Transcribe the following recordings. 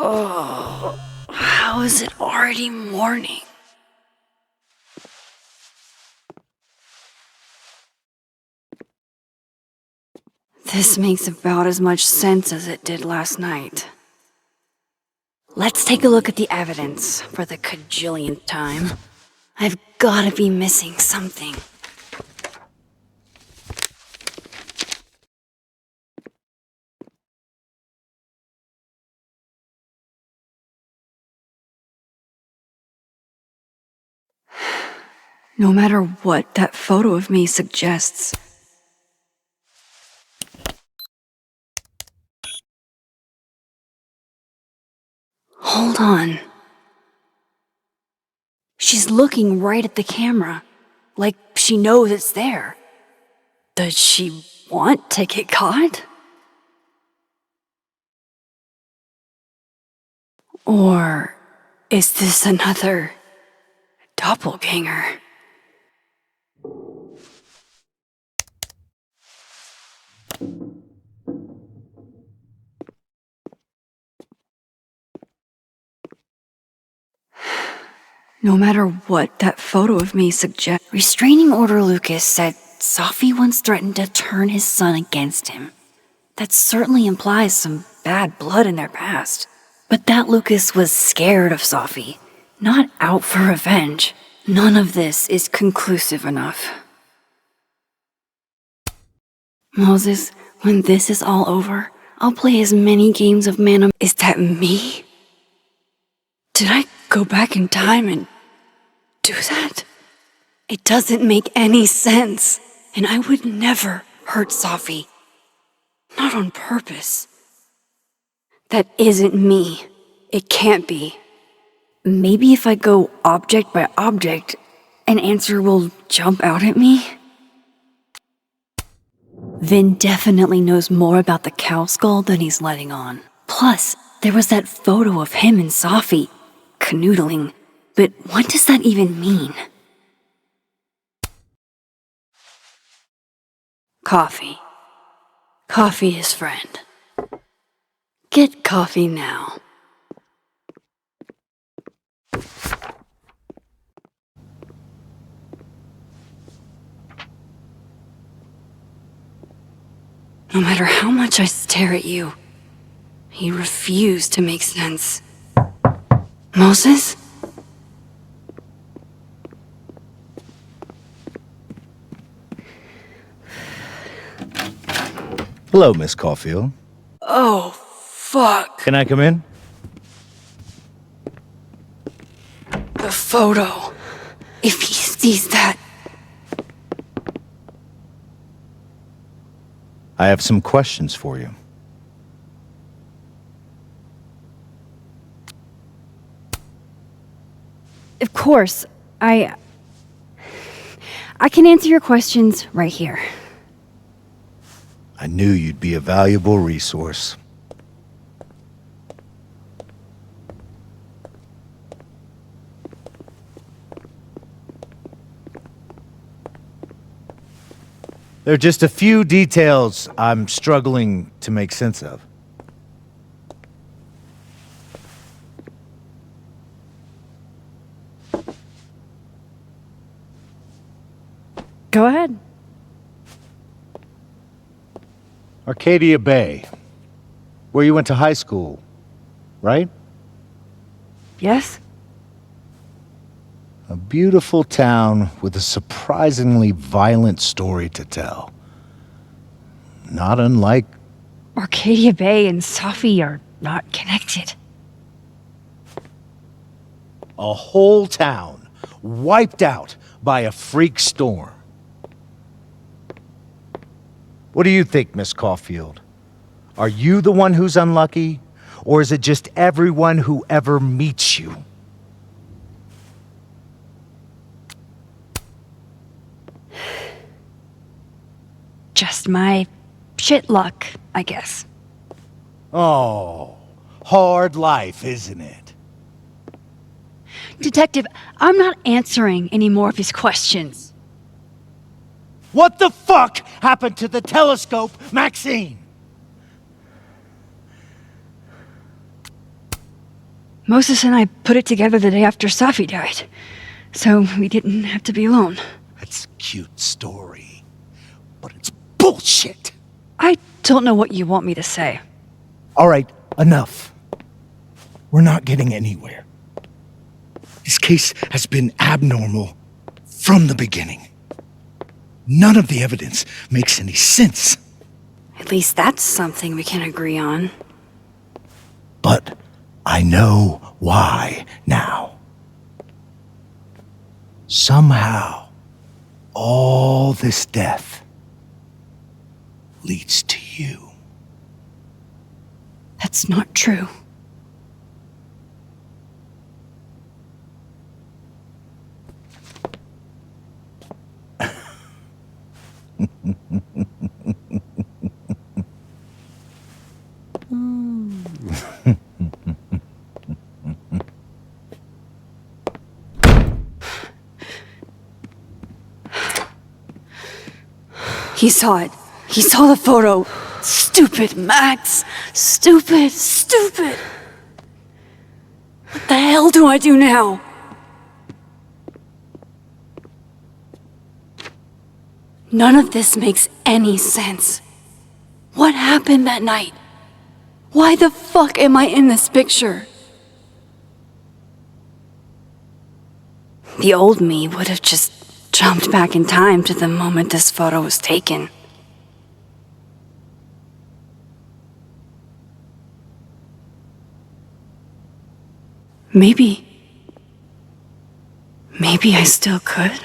Oh, how is it already morning? This makes about as much sense as it did last night. Let's take a look at the evidence for the cajillionth time. I've gotta be missing something. No matter what that photo of me suggests. Hold on. She's looking right at the camera, like she knows it's there. Does she want to get caught? Or is this another doppelganger? No matter what that photo of me suggests. Restraining Order Lucas said Safi once threatened to turn his son against him. That certainly implies some bad blood in their past. But that Lucas was scared of Safi, not out for revenge. None of this is conclusive enough. Moses, when this is all over, I'll play as many games of Mana. Is that me? Did I go back in time and do that? It doesn't make any sense, and I would never hurt Safi. Not on purpose. That isn't me. It can't be. Maybe if I go object by object, an answer will jump out at me? Vin definitely knows more about the cow skull than he's letting on. Plus, there was that photo of him and Safi canoodling. But what does that even mean? Coffee. Coffee his friend. Get coffee now. No matter how much I stare at you, you refuse to make sense. Moses? Hello, Miss Caulfield. Oh, fuck. Can I come in? The photo. If he sees that. I have some questions for you. Of course, I can answer your questions right here. I knew you'd be a valuable resource. There are just a few details I'm struggling to make sense of. Go ahead. Arcadia Bay, where you went to high school, right? Yes? A beautiful town with a surprisingly violent story to tell. Not unlike... Arcadia Bay and Safi are not connected. a whole town wiped out by a freak storm. What do you think, Miss Caulfield? Are you the one who's unlucky, or is it just everyone who ever meets you? Just my shit luck, I guess. Oh, hard life, isn't it? Detective, I'm not answering any more of his questions. What the fuck happened to the telescope, Maxine? Moses and I put it together the day after Safi died, so we didn't have to be alone. That's a cute story, but it's bullshit! I don't know what you want me to say. All right, enough. We're not getting anywhere. This case has been abnormal from the beginning. None of the evidence makes any sense. At least that's something we can agree on. But I know why now. Somehow, all this death leads to you. That's not true. He saw it. He saw the photo. Stupid Max. Stupid, stupid. What the hell do I do now? None of this makes any sense. What happened that night? Why the fuck am I in this picture? The old me would have just jumped back in time to the moment this photo was taken. Maybe I still could.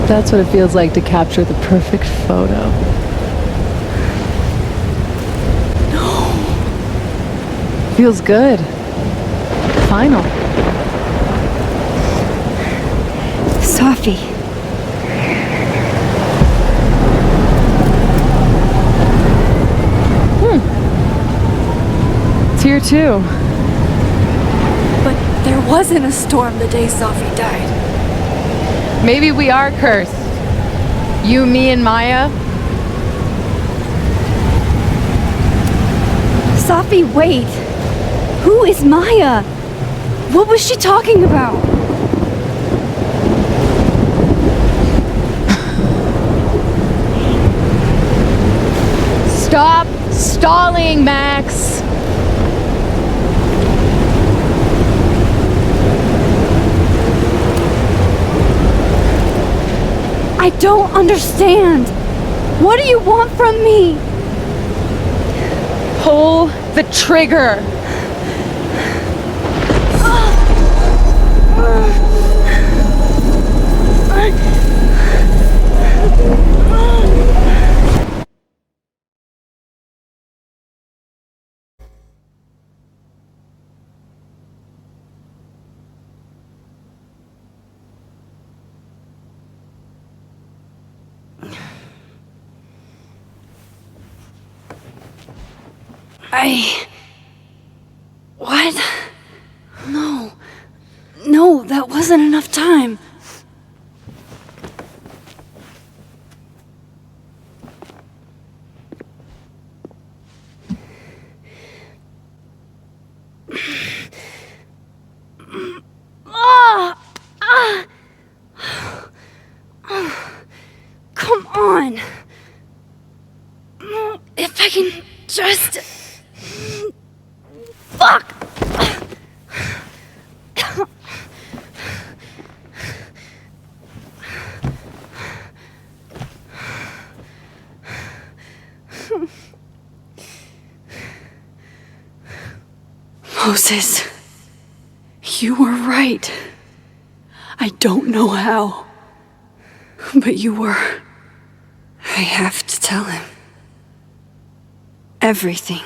That's what it feels like to capture the perfect photo. No. Feels good. Final. Safi. It's here too. But there wasn't a storm the day Safi died. Maybe we are cursed. You, me, and Maya. Safi, wait. Who is Maya? What was she talking about? Stop stalling, Max. I don't understand. What do you want from me? Pull the trigger. What? No. No, that wasn't enough time. Come on. If I can just... Fuck! Moses, you were right. I don't know how, but you were. I have to tell him. Everything.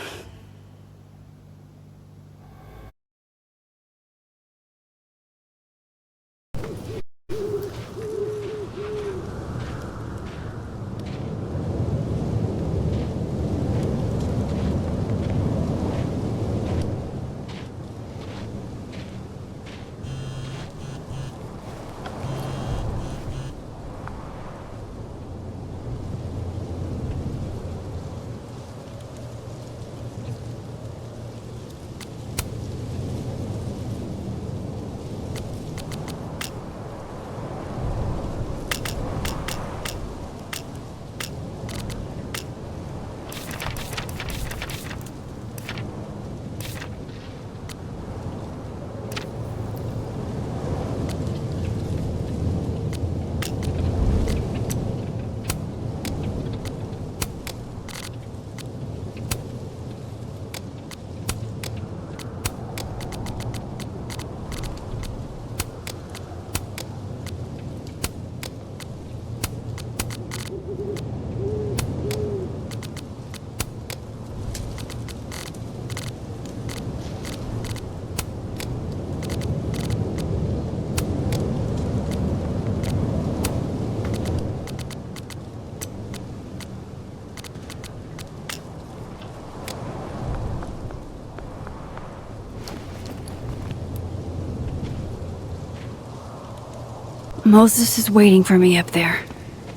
Moses is waiting for me up there.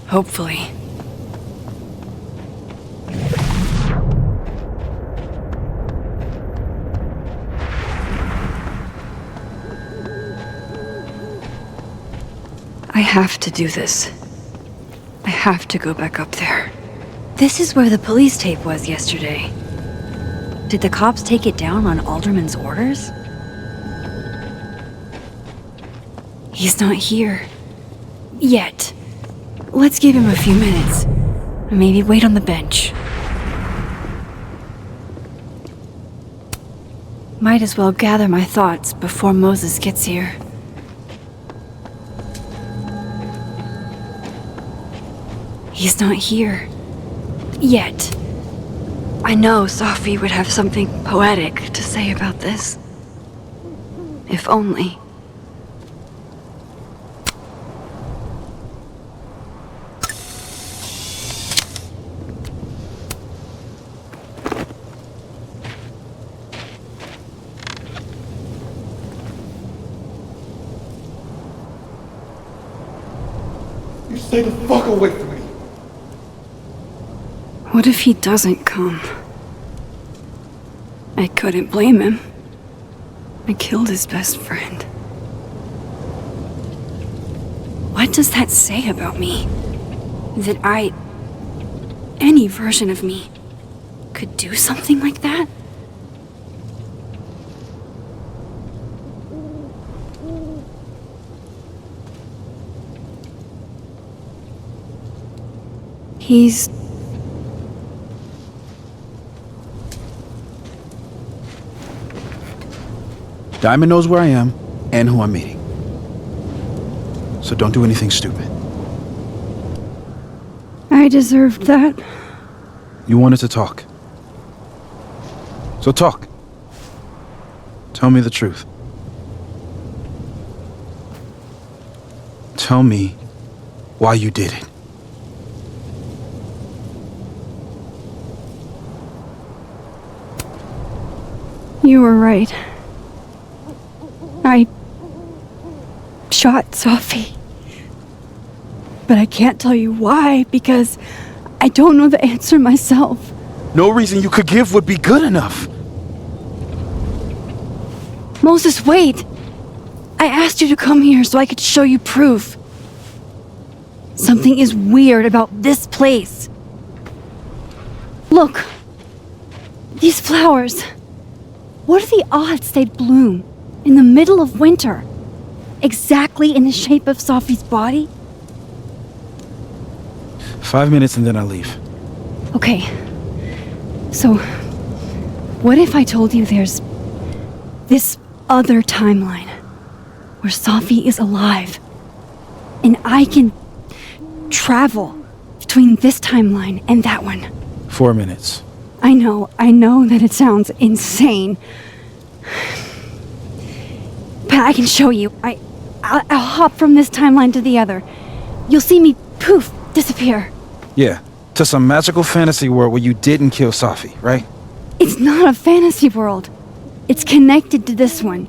Hopefully. I have to do this. I have to go back up there. This is where the police tape was yesterday. Did the cops take it down on Alderman's orders? He's not here. Yet. Let's give him a few minutes. Maybe wait on the bench. Might as well gather my thoughts before Moses gets here. He's not here. Yet. I know Safi would have something poetic to say about this. If only. You stay the fuck away from me. What if he doesn't come? I couldn't blame him. I killed his best friend. What does that say about me? That any version of me, could do something like that? He's... Diamond knows where I am and who I'm meeting. So don't do anything stupid. I deserved that. You wanted to talk. So talk. Tell me the truth. Tell me why you did it. You were right. I shot Safi. But I can't tell you why, because I don't know the answer myself. No reason you could give would be good enough. Moses, wait! I asked you to come here so I could show you proof. Something is weird about this place. Look. These flowers. What are the odds they'd bloom in the middle of winter? Exactly in the shape of Safi's body? 5 minutes and then I'll leave. Okay. So, what if I told you there's this other timeline where Safi is alive. And I can travel between this timeline and that one. 4 minutes. I know that it sounds insane. But I can show you. I'll hop from this timeline to the other. You'll see me, poof, disappear. Yeah, to some magical fantasy world where you didn't kill Safi, right? It's not a fantasy world. It's connected to this one.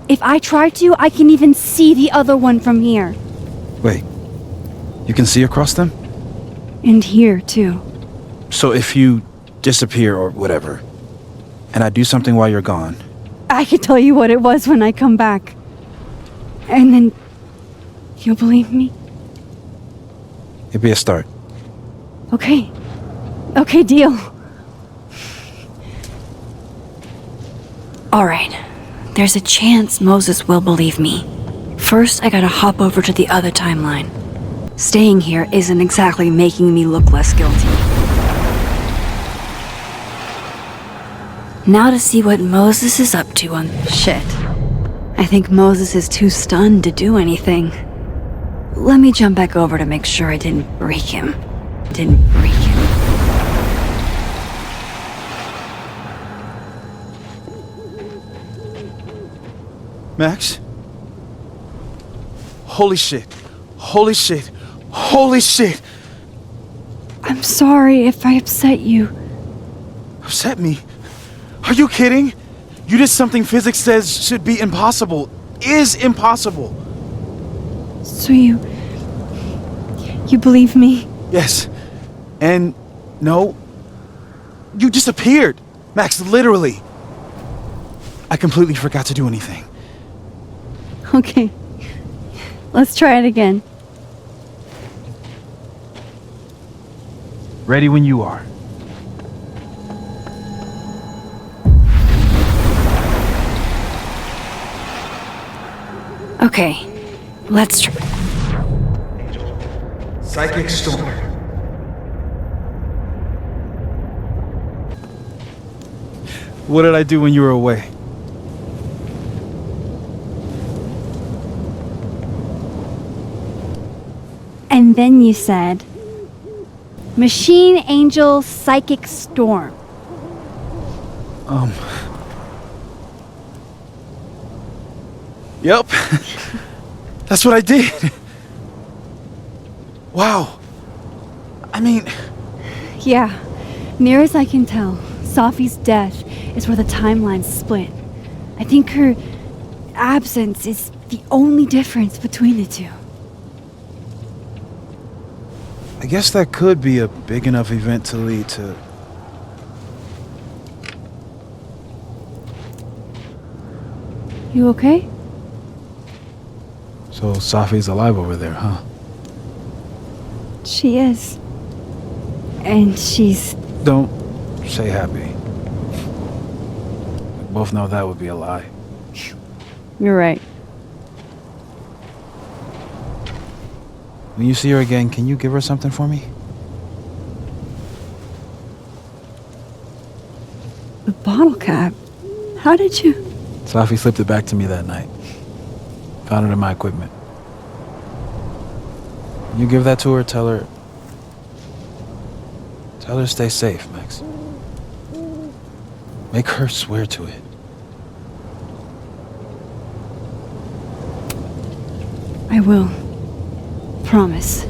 If I try to, I can even see the other one from here. Wait, you can see across them? And here, too. So if you disappear or whatever, and I do something while you're gone... I can tell you what it was when I come back. And then... you'll believe me? it'd be a start. Okay. Okay, deal. Alright. There's a chance Moses will believe me. First, I gotta hop over to the other timeline. Staying here isn't exactly making me look less guilty. Now to see what Moses is up to on... Shit. I think Moses is too stunned to do anything. Let me jump back over to make sure I didn't break him. Max? Holy shit. Holy shit. Holy shit! I'm sorry if I upset you. Upset me? Are you kidding? You did something physics says should be impossible. Is impossible. So you believe me? Yes. And no. You disappeared. Max, literally. I completely forgot to do anything. Okay. Let's try it again. Ready when you are. Okay. Let's try. Psychic storm. What did I do when you were away? And then you said, Machine Angel Psychic Storm. Yep. That's what I did. Wow. I mean... Yeah, near as I can tell, Safi's death is where the timelines split. I think her absence is the only difference between the two. I guess that could be a big enough event to lead to... You okay? So Safi's alive over there, huh? She is. And she's... Don't say happy. We both know that would be a lie. You're right. When you see her again, can you give her something for me? The bottle cap? How did you... Safi slipped it back to me that night. Found it in my equipment. When you give that to her, tell her to stay safe, Max. Make her swear to it. I will. Promise.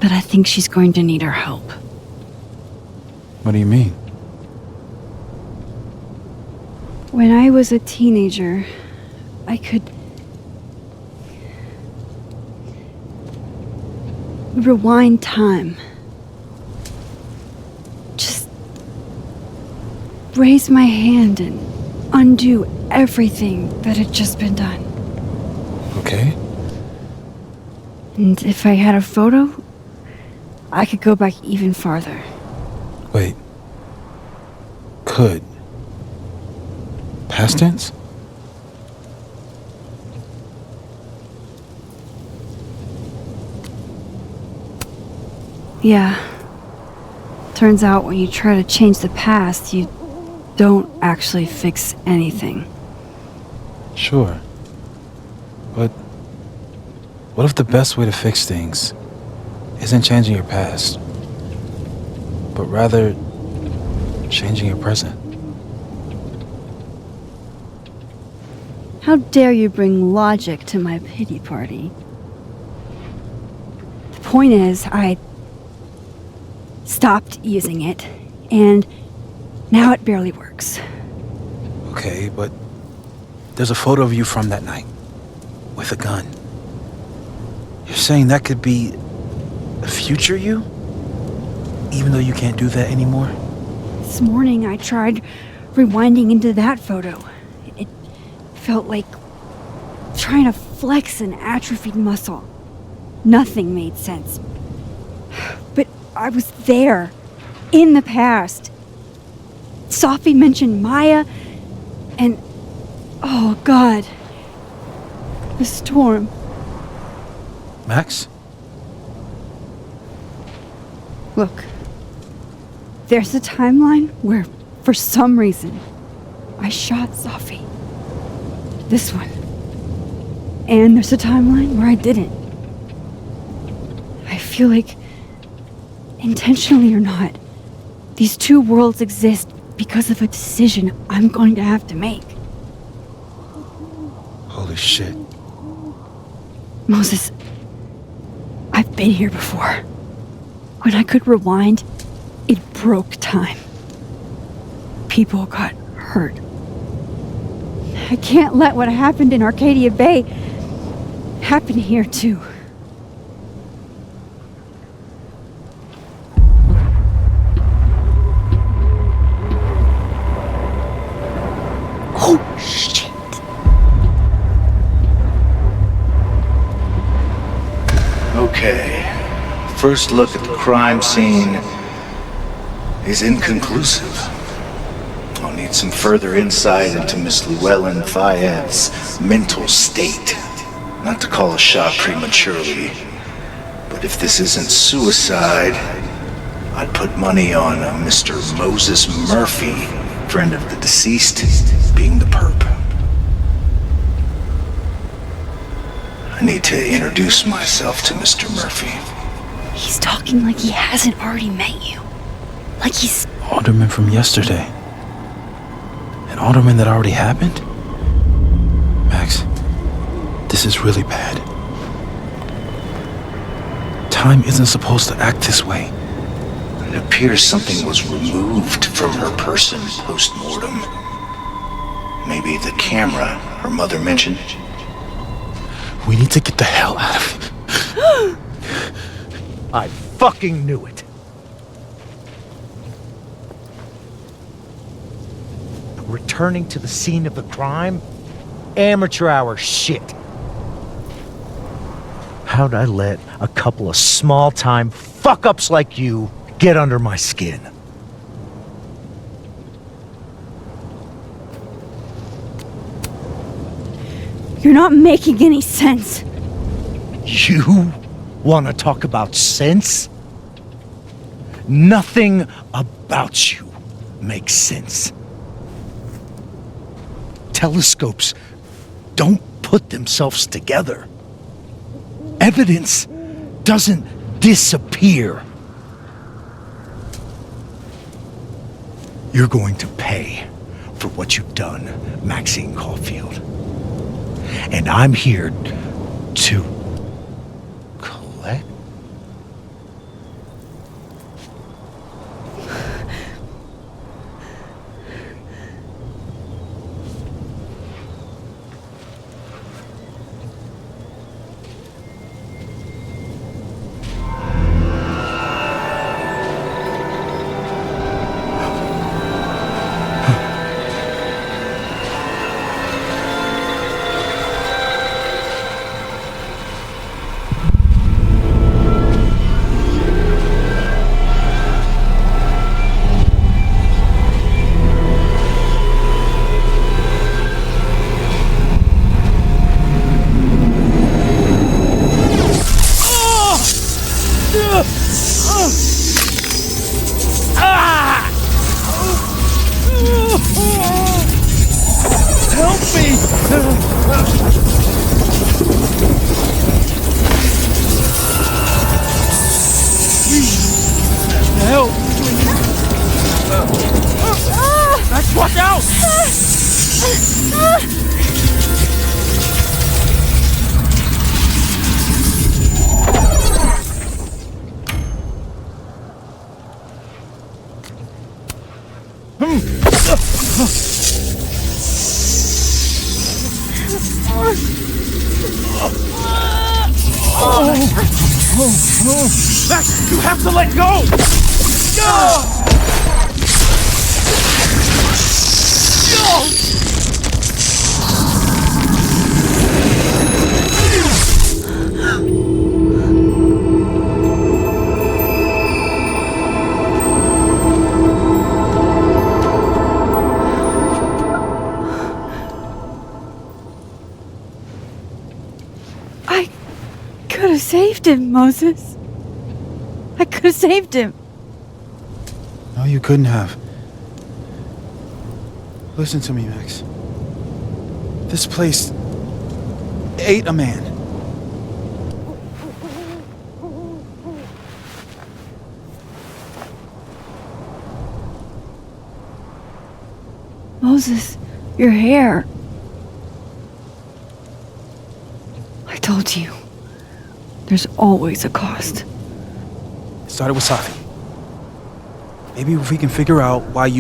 But I think she's going to need our help. What do you mean? When I was a teenager, I could rewind time. Just raise my hand and undo everything that had just been done. Okay. And if I had a photo, I could go back even farther. Wait. Could. Past tense? Yeah. Turns out when you try to change the past, you don't actually fix anything. Sure. But what if the best way to fix things isn't changing your past, but rather changing your present? How dare you bring logic to my pity party? The point is, I stopped using it, and now it barely works. Okay, but there's a photo of you from that night, with a gun. You're saying that could be a future you? Even though you can't do that anymore? This morning I tried rewinding into that photo. It felt like trying to flex an atrophied muscle. Nothing made sense. But I was there, in the past. Safi mentioned Maya, and oh God, the storm. Max? Look, there's a timeline where, for some reason, I shot Safi. This one. And there's a timeline where I didn't. I feel like, intentionally or not, these two worlds exist because of a decision I'm going to have to make. Holy shit. Moses, I've been here before. When I could rewind, it broke time. People got hurt. I can't let what happened in Arcadia Bay happen here too. Oh, shit. Okay. First look at the crime scene is inconclusive. I'll need some further insight into Miss Llewellyn Fayette's mental state. Not to call a shot prematurely, but if this isn't suicide, I'd put money on a Mr. Moses Murphy, friend of the deceased, being the perp. I need to introduce myself to Mr. Murphy. He's talking like he hasn't already met you. Like he's... Alderman from yesterday. An alderman that already happened? Max, this is really bad. Time isn't supposed to act this way. It appears something was removed from her person post-mortem. Maybe the camera her mother mentioned. We need to get the hell out of here. I fucking knew it. Returning to the scene of the crime? Amateur hour shit. How'd I let a couple of small-time fuck-ups like you get under my skin? You're not making any sense. You want to talk about sense? Nothing about you makes sense. Telescopes don't put themselves together. Evidence doesn't disappear. You're going to pay for what you've done, Maxine Caulfield. And I'm here to collect. Help me! Help! Max, watch out! Max, you have to let go! I could have saved him, Moses. I could have saved him. No, you couldn't have. Listen to me, Max. This place ate a man. Moses, your hair. I told you. There's always a cost. It started with Safi. Maybe if we can figure out why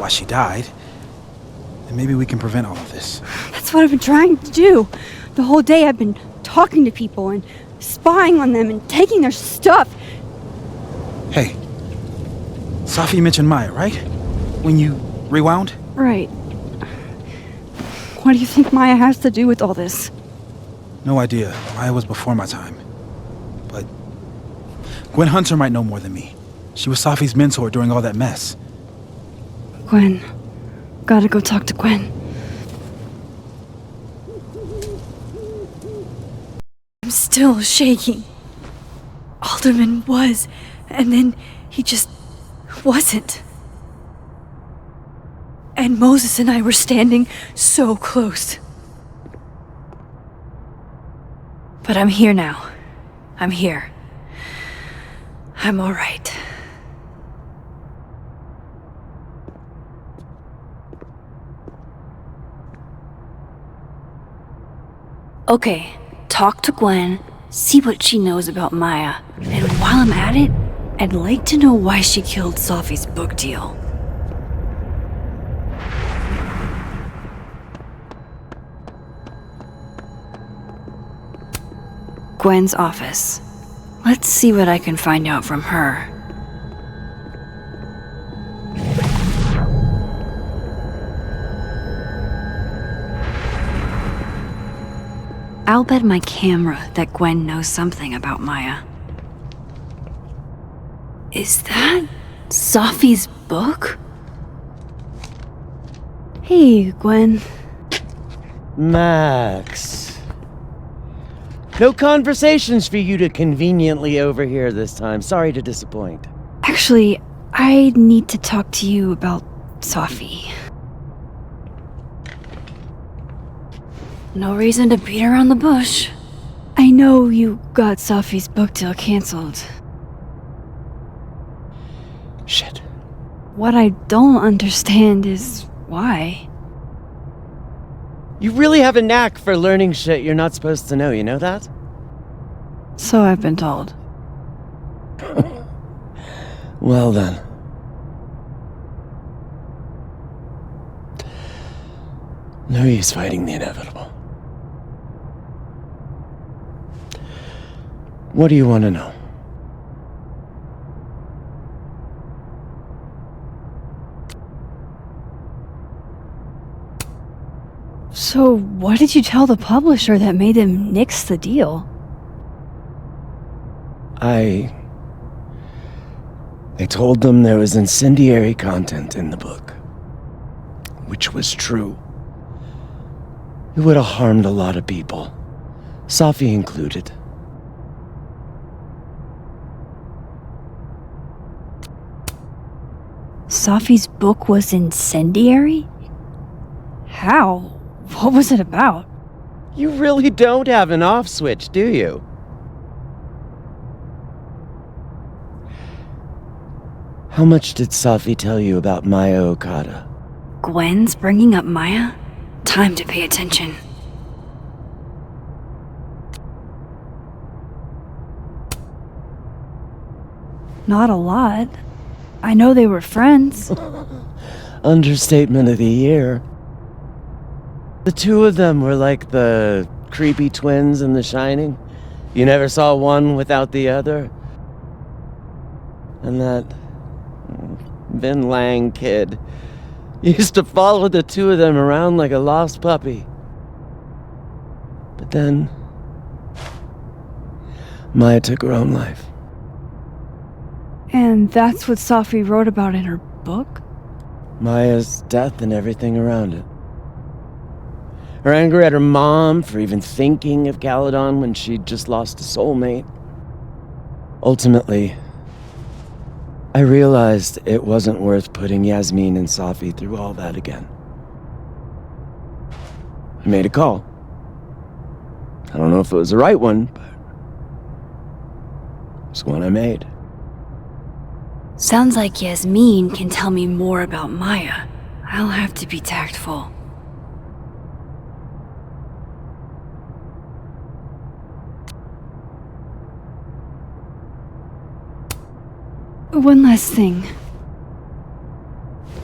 she died, then maybe we can prevent all of this. That's what I've been trying to do. The whole day I've been talking to people and spying on them and taking their stuff. Hey, Safi mentioned Maya, right? When you rewound? Right. What do you think Maya has to do with all this? No idea. Maya was before my time. But Gwen Hunter might know more than me. She was Safi's mentor during all that mess. Gwen. Gotta go talk to Gwen. I'm still shaking. Alderman was, and then he just wasn't. And Moses and I were standing so close. But I'm here now. I'm here. I'm all right. Okay, talk to Gwen, see what she knows about Maya, and while I'm at it, I'd like to know why she killed Safi's book deal. Gwen's office. Let's see what I can find out from her. I'll bet my camera that Gwen knows something about Maya. Is that Safi's book? Hey, Gwen. Max. No conversations for you to conveniently overhear this time. Sorry to disappoint. Actually, I need to talk to you about Safi. No reason to beat around the bush. I know you got Safi's book deal canceled. Shit. What I don't understand is why. You really have a knack for learning shit you're not supposed to know, you know that? So I've been told. Well then. No use fighting the inevitable. What do you want to know? So what did you tell the publisher that made them nix the deal? I told them there was incendiary content in the book. Which was true. It would have harmed a lot of people. Safi included. Safi's book was incendiary? How? What was it about? You really don't have an off switch, do you? How much did Safi tell you about Maya Okada? Gwen's bringing up Maya? Time to pay attention. Not a lot. I know they were friends. Understatement of the year. The two of them were like the creepy twins in The Shining. You never saw one without the other. And that Vin Lang kid used to follow the two of them around like a lost puppy. But then Maya took her own life. And that's what Safi wrote about in her book? Maya's death and everything around it. Her anger at her mom for even thinking of Caledon when she'd just lost a soulmate. Ultimately, I realized it wasn't worth putting Yasmin and Safi through all that again. I made a call. I don't know if it was the right one, but it's one I made. Sounds like Yasmin can tell me more about Maya. I'll have to be tactful. One last thing.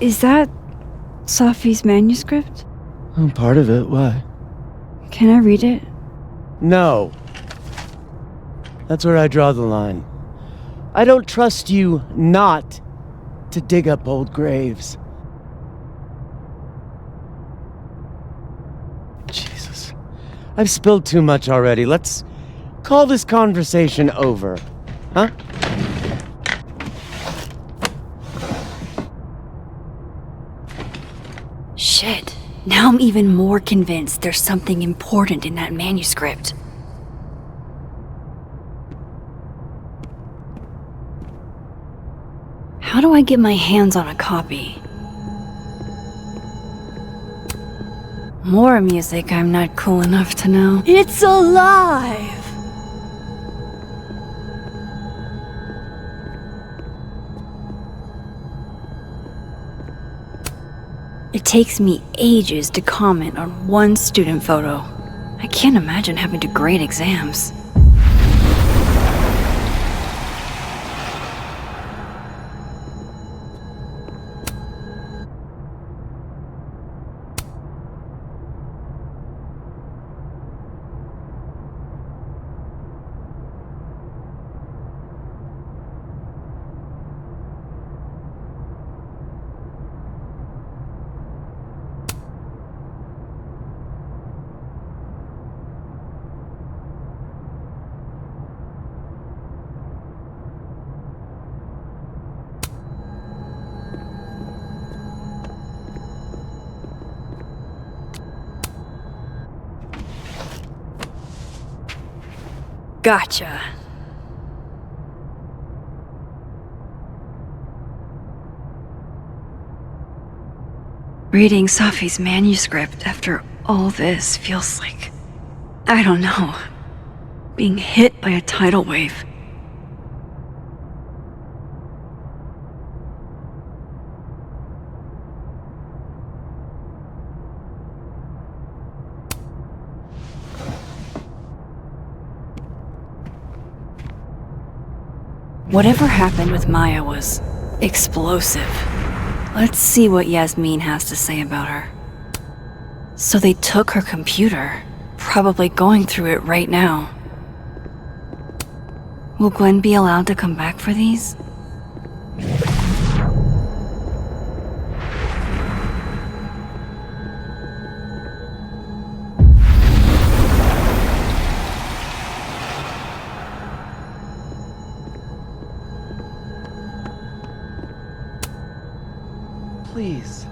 Is that Safi's manuscript? Oh, part of it, why? Can I read it? No. That's where I draw the line. I don't trust you not to dig up old graves. Jesus. I've spilled too much already. Let's call this conversation over. Huh? Shit. Now I'm even more convinced there's something important in that manuscript. How do I get my hands on a copy? More music I'm not cool enough to know. It's alive! It takes me ages to comment on one student photo. I can't imagine having to grade exams. Gotcha. Reading Safi's manuscript after all this feels like, I don't know, being hit by a tidal wave. Whatever happened with Maya was explosive. Let's see what Yasmin has to say about her. So they took her computer, probably going through it right now. Will Gwen be allowed to come back for these? Please.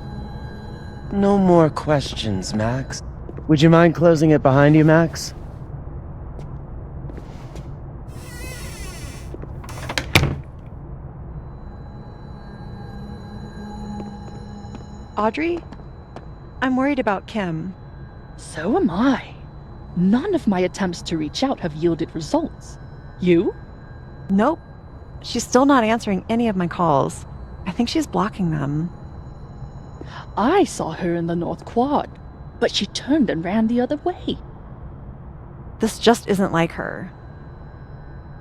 No more questions, Max. Would you mind closing it behind you, Max? Audrey? I'm worried about Kim. So am I. None of my attempts to reach out have yielded results. You? Nope. She's still not answering any of my calls. I think she's blocking them. I saw her in the North Quad, but she turned and ran the other way. This just isn't like her.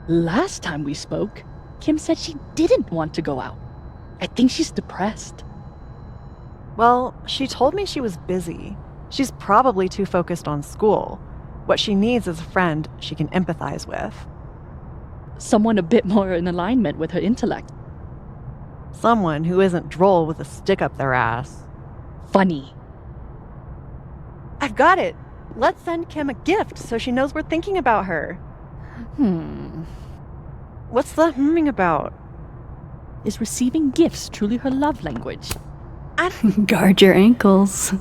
Last time we spoke, Kim said she didn't want to go out. I think she's depressed. Well, she told me she was busy. She's probably too focused on school. What she needs is a friend she can empathize with. Someone a bit more in alignment with her intellect. Someone who isn't droll with a stick up their ass. Funny. I've got it! Let's send Kim a gift so she knows we're thinking about her. What's the humming about? Is receiving gifts truly her love language? Guard your ankles.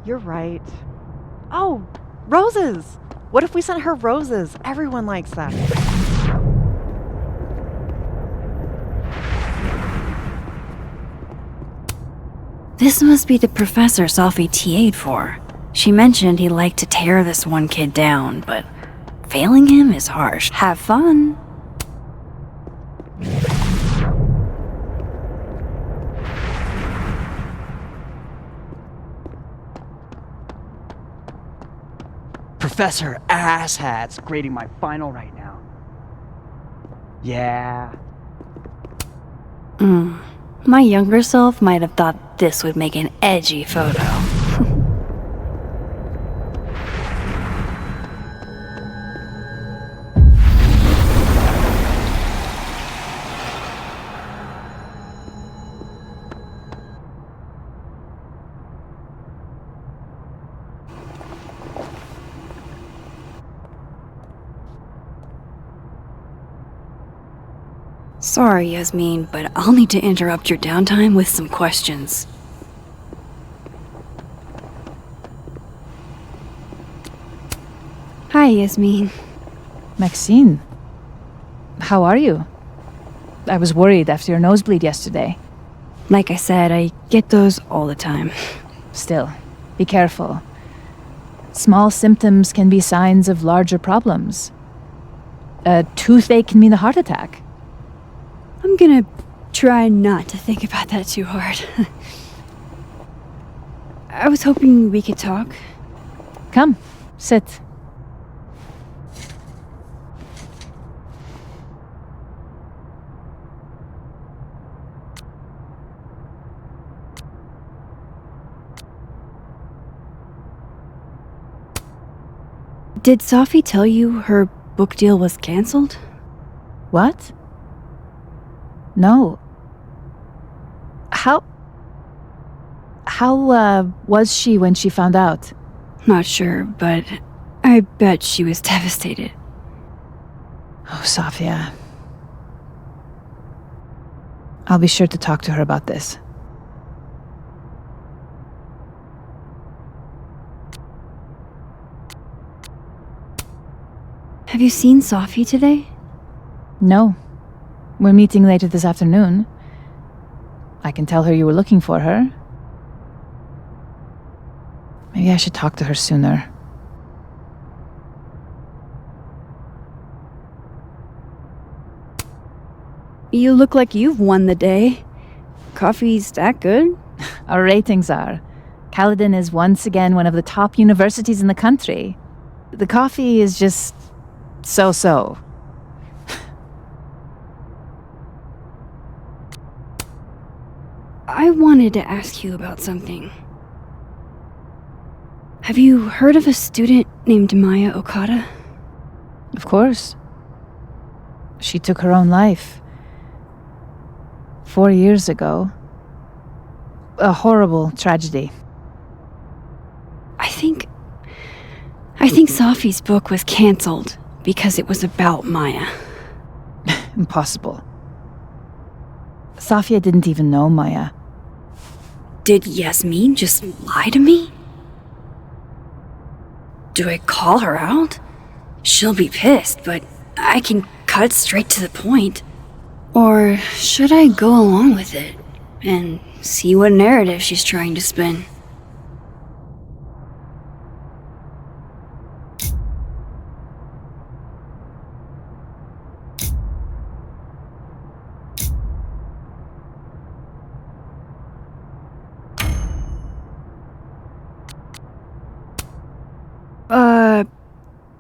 You're right. Oh, roses! What if we sent her roses? Everyone likes that. This must be the professor Safi TA'd for. She mentioned he liked to tear this one kid down, but failing him is harsh. Have fun. Professor Asshat's grading my final right now. Yeah. My younger self might have thought this would make an edgy photo. Sorry, Yasmin, but I'll need to interrupt your downtime with some questions. Hi, Yasmin. Maxine, how are you? I was worried after your nosebleed yesterday. Like I said, I get those all the time. Still, be careful. Small symptoms can be signs of larger problems. A toothache can mean a heart attack. I'm gonna try not to think about that too hard. I was hoping we could talk. Come, sit. Did Safi tell you her book deal was canceled? What? No. How was she when she found out? Not sure, but I bet she was devastated. Oh, Safia. I'll be sure to talk to her about this. Have you seen Safi today? No. We're meeting later this afternoon. I can tell her you were looking for her. Maybe I should talk to her sooner. You look like you've won the day. Coffee's that good? Our ratings are. Caledon is once again one of the top universities in the country. The coffee is just so-so. I wanted to ask you about something. Have you heard of a student named Maya Okada? Of course. She took her own life. 4 years ago. A horrible tragedy. I think Safi's book was canceled because it was about Maya. Impossible. Safia didn't even know Maya. Did Yasmin just lie to me? Do I call her out? She'll be pissed, but I can cut straight to the point. Or should I go along with it? and see what narrative she's trying to spin.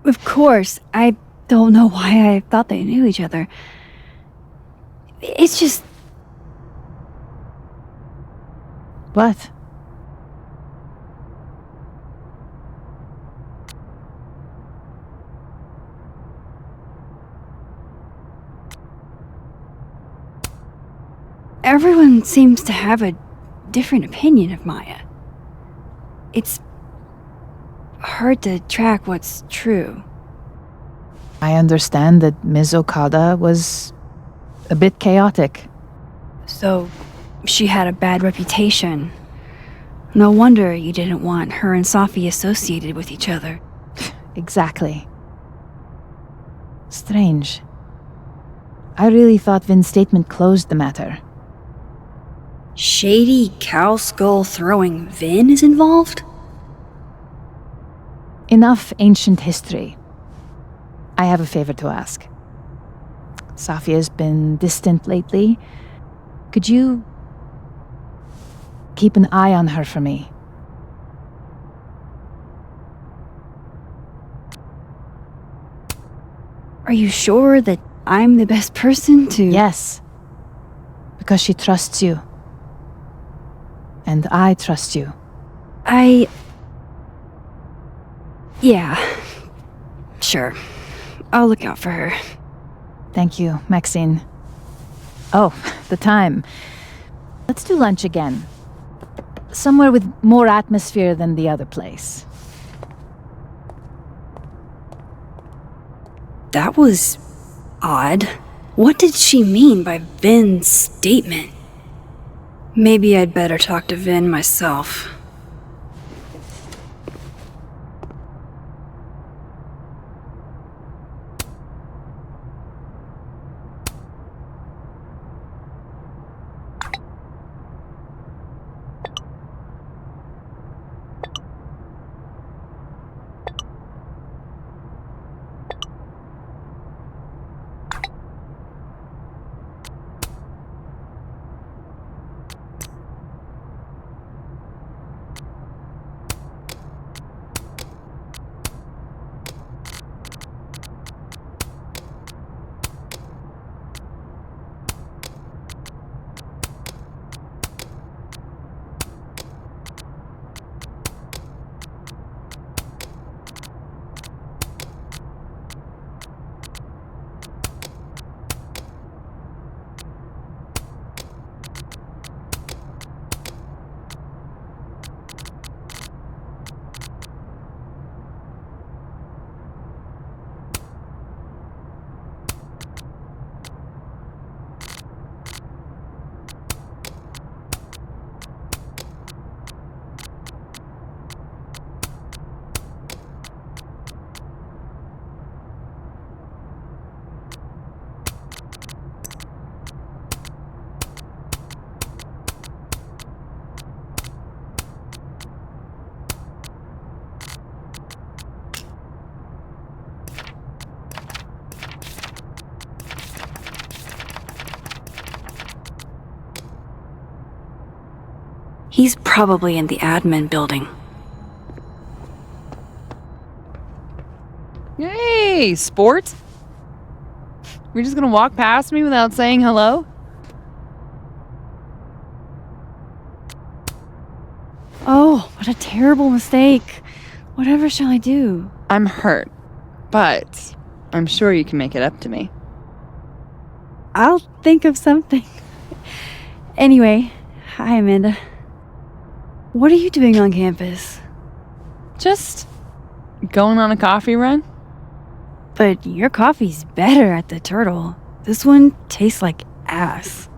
Of course. I don't know why I thought they knew each other. It's just... What? Everyone seems to have a different opinion of Maya. It's hard to track what's true. I understand that Ms. Okada was a bit chaotic. So, she had a bad reputation. No wonder you didn't want her and Safi associated with each other. Exactly. Strange. I really thought Vin's statement closed the matter. Shady cow skull throwing Vin is involved? Enough ancient history. I have a favor to ask. Safi has been distant lately. Could you keep an eye on her for me? Are you sure that I'm the best person to... Yes. Because she trusts you. And I trust you. Yeah. Sure. I'll look out for her. Thank you, Maxine. Oh, the time. Let's do lunch again. Somewhere with more atmosphere than the other place. That was... odd. What did she mean by Vin's statement? Maybe I'd better talk to Vin myself. He's probably in the admin building. Hey, sport! We're just gonna walk past me without saying hello? Oh, what a terrible mistake. Whatever shall I do? I'm hurt, but I'm sure you can make it up to me. I'll think of something. Anyway, hi Amanda. What are you doing on campus? Just going on a coffee run? But your coffee's better at the Turtle. This one tastes like ass.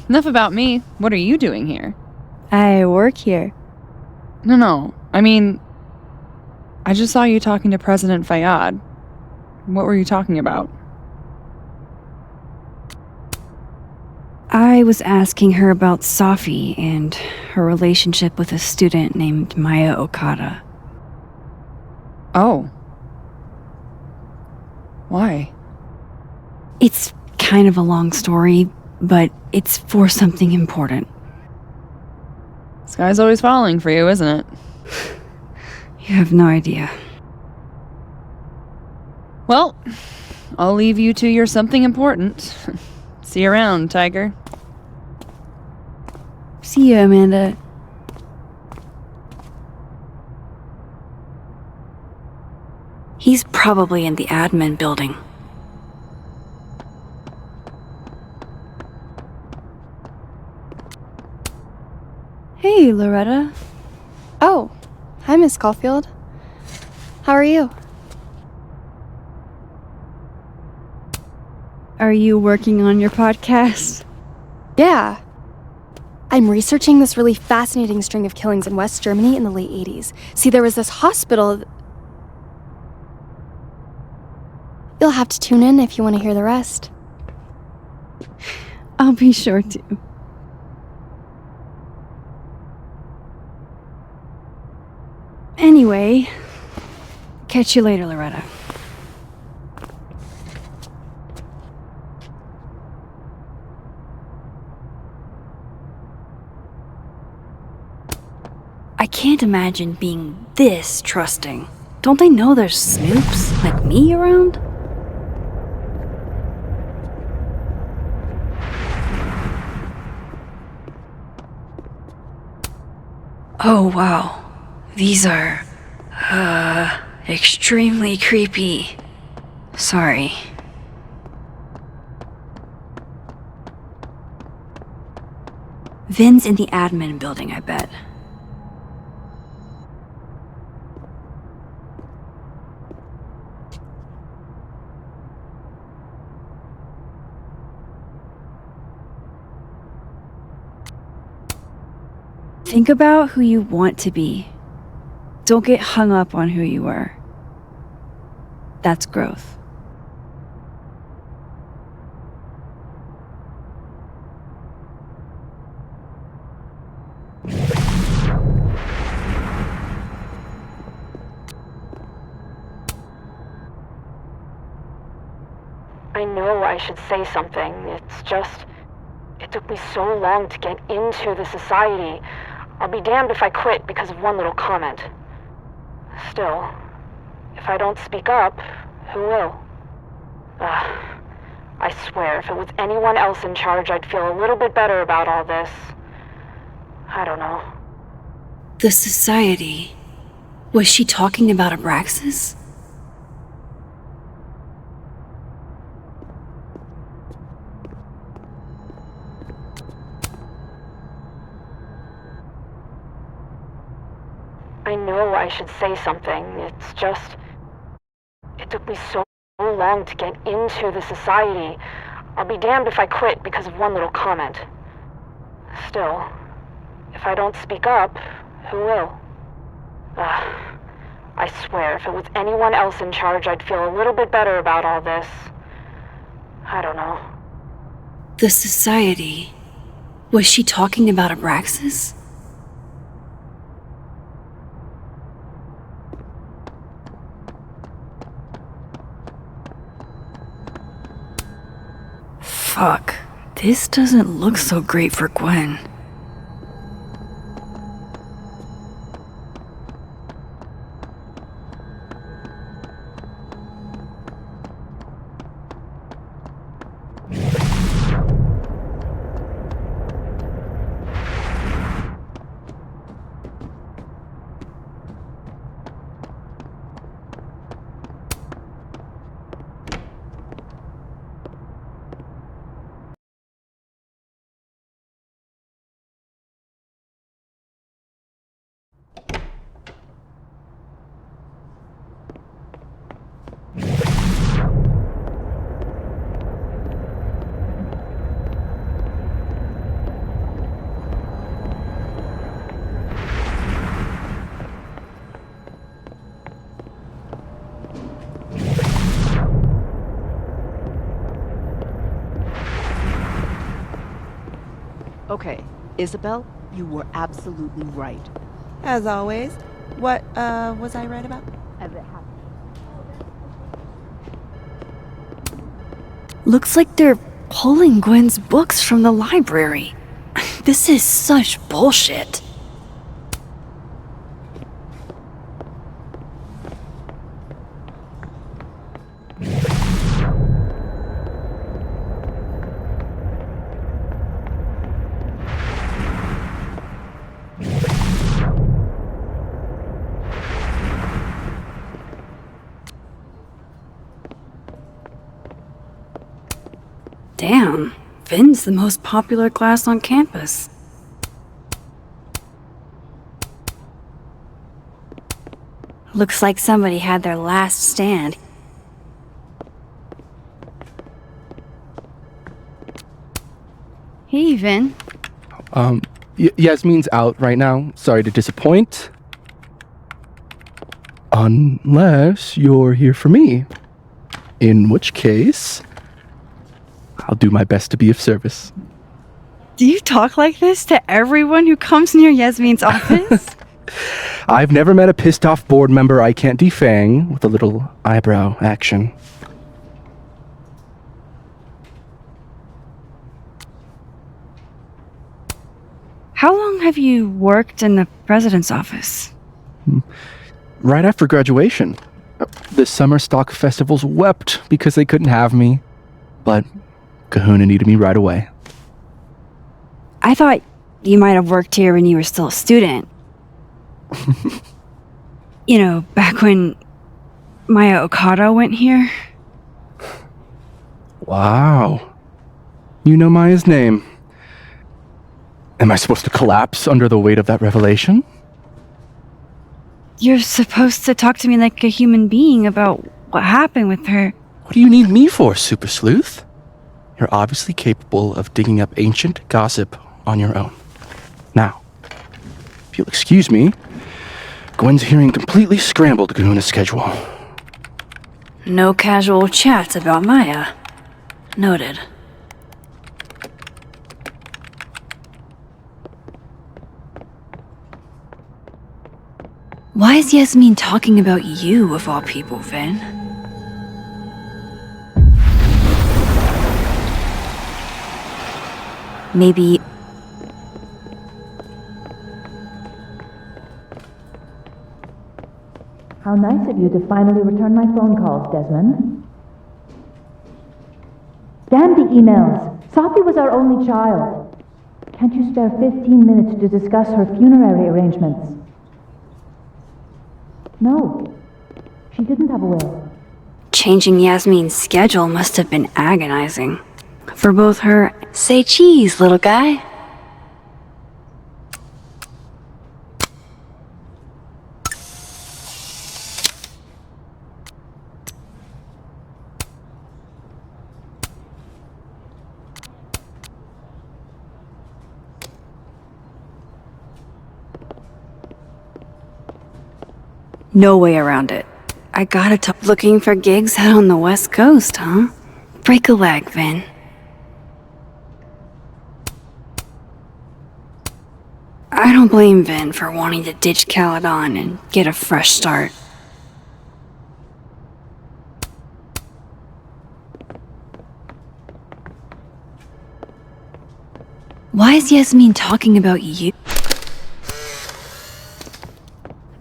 Enough about me. What are you doing here? I work here. No. I mean, I just saw you talking to President Fayyad. What were you talking about? I was asking her about Safi and her relationship with a student named Maya Okada. Oh. Why? It's kind of a long story, but it's for something important. This guy's always falling for you, isn't it? You have no idea. Well, I'll leave you to your something important. See you around, Tiger. See you, Amanda. He's probably in the admin building. Hey, Loretta. Oh, hi, Miss Caulfield. How are you? Are you working on your podcast? Yeah. I'm researching this really fascinating string of killings in West Germany in the late 80s. See, there was this hospital. You'll have to tune in if you want to hear the rest. I'll be sure to. Anyway, catch you later, Loretta. I can't imagine being this trusting. Don't they know there's snoops like me around? Oh wow. These are, extremely creepy. Sorry. Vin's in the admin building, I bet. Think about who you want to be. Don't get hung up on who you were. That's growth. I know I should say something. It's just, it took me so long to get into the society. I'll be damned if I quit because of one little comment. Still, if I don't speak up, who will? I swear, if it was anyone else in charge, I'd feel a little bit better about all this. I don't know. The society. Was she talking about Abraxas? I know I should say something. It's just, it took me so long to get into the society. I'll be damned if I quit because of one little comment. Still, if I don't speak up, who will? I swear, if it was anyone else in charge, I'd feel a little bit better about all this. I don't know. The society. Was she talking about Abraxas? Fuck. This doesn't look so great for Gwen. Okay, Isabel, you were absolutely right. As always. What, was I right about? Looks like they're pulling Gwen's books from the library. This is such bullshit. Damn, Finn's the most popular class on campus. Looks like somebody had their last stand. Hey, Vin. Yasmin's out right now. Sorry to disappoint. Unless you're here for me. In which case, I'll do my best to be of service. Do you talk like this to everyone who comes near Yasmin's office? I've never met a pissed off board member I can't defang with a little eyebrow action. How long have you worked in the president's office? Right after graduation. The summer stock festivals wept because they couldn't have me. But Kahuna needed me right away. I thought you might have worked here when you were still a student. You know, back when Maya Okada went here. Wow. You know Maya's name. Am I supposed to collapse under the weight of that revelation? You're supposed to talk to me like a human being about what happened with her. What do you need me for, Super Sleuth? You're obviously capable of digging up ancient gossip on your own. Now, if you'll excuse me, Gwen's hearing completely scrambled Kahuna's schedule. No casual chats about Maya. Noted. Why is Yasmin talking about you, of all people, Vin? Maybe... How nice of you to finally return my phone calls, Desmond. Damn the emails! Safi was our only child. Can't you spare 15 minutes to discuss her funerary arrangements? No. She didn't have a will. Changing Yasmin's schedule must have been agonizing. For both her... Say cheese, little guy. No way around it. I gotta talk. Looking for gigs out on the West Coast, huh? Break a leg, Vin. I don't blame Vin for wanting to ditch Caledon and get a fresh start. Why is Yasmin talking about you?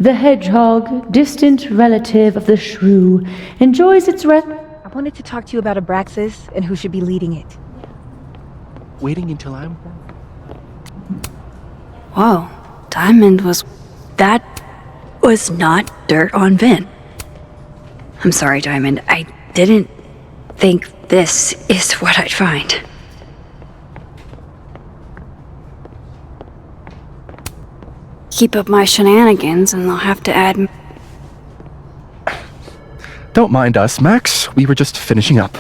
The hedgehog, distant relative of the shrew, enjoys its I wanted to talk to you about Abraxas and who should be leading it. Waiting until I'm... Whoa, Diamond was... That was not dirt on Vin. I'm sorry, Diamond. I didn't think this is what I'd find. Keep up my shenanigans and they'll have to add... Don't mind us, Max. We were just finishing up.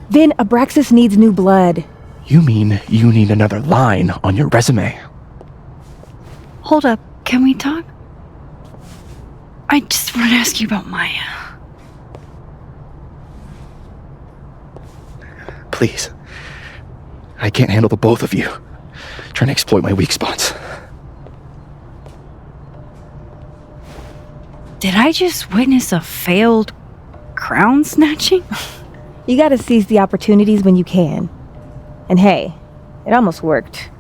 Vin, Abraxas needs new blood. You mean you need another line on your resume? Hold up, can we talk? I just want to ask you about Maya. Please. I can't handle the both of you. trying to exploit my weak spots. Did I just witness a failed crown snatching? You gotta seize the opportunities when you can. And hey, it almost worked.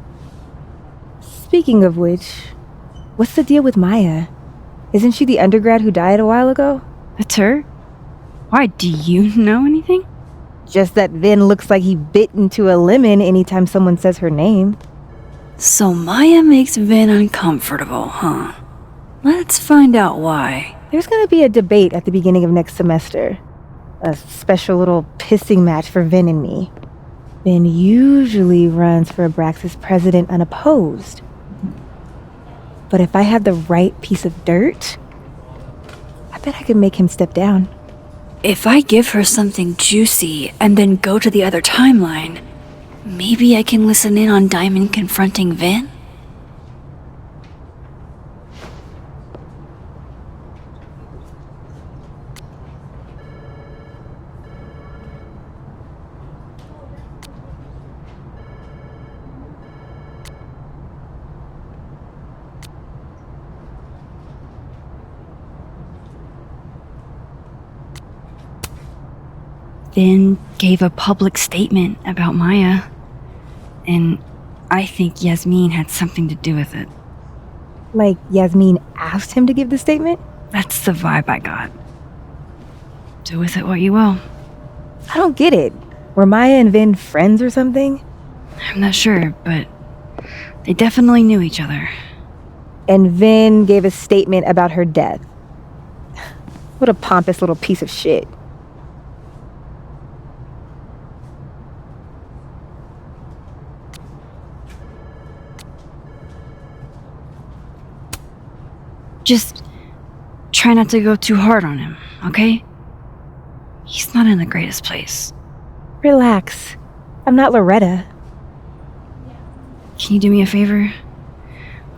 Speaking of which, what's the deal with Maya? Isn't she the undergrad who died a while ago? That's her? Why, do you know anything? Just that Vin looks like he bit into a lemon anytime someone says her name. So Maya makes Vin uncomfortable, huh? Let's find out why. There's gonna be a debate at the beginning of next semester. A special little pissing match for Vin and me. Vin usually runs for Abraxas president unopposed. But if I had the right piece of dirt, I bet I could make him step down. If I give her something juicy and then go to the other timeline, maybe I can listen in on Diamond confronting Vin? Vin gave a public statement about Maya, and I think Yasmin had something to do with it. Like Yasmin asked him to give the statement? That's the vibe I got. Do with it what you will. I don't get it. Were Maya and Vin friends or something? I'm not sure, but they definitely knew each other. And Vin gave a statement about her death. What a pompous little piece of shit. Just try not to go too hard on him, okay? He's not in the greatest place. Relax. I'm not Loretta. Can you do me a favor?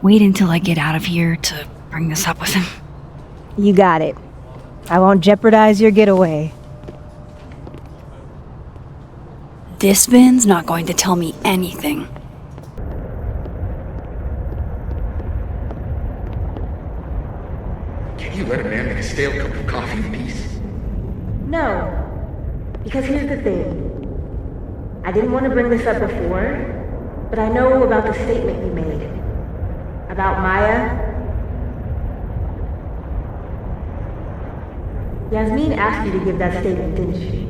Wait until I get out of here to bring this up with him. You got it. I won't jeopardize your getaway. This Vin's not going to tell me anything. Can't you let a man make a stale cup of coffee in peace? No. Because here's the thing. I didn't want to bring this up before, but I know about the statement you made. About Maya. Yasmin asked you to give that statement, didn't she?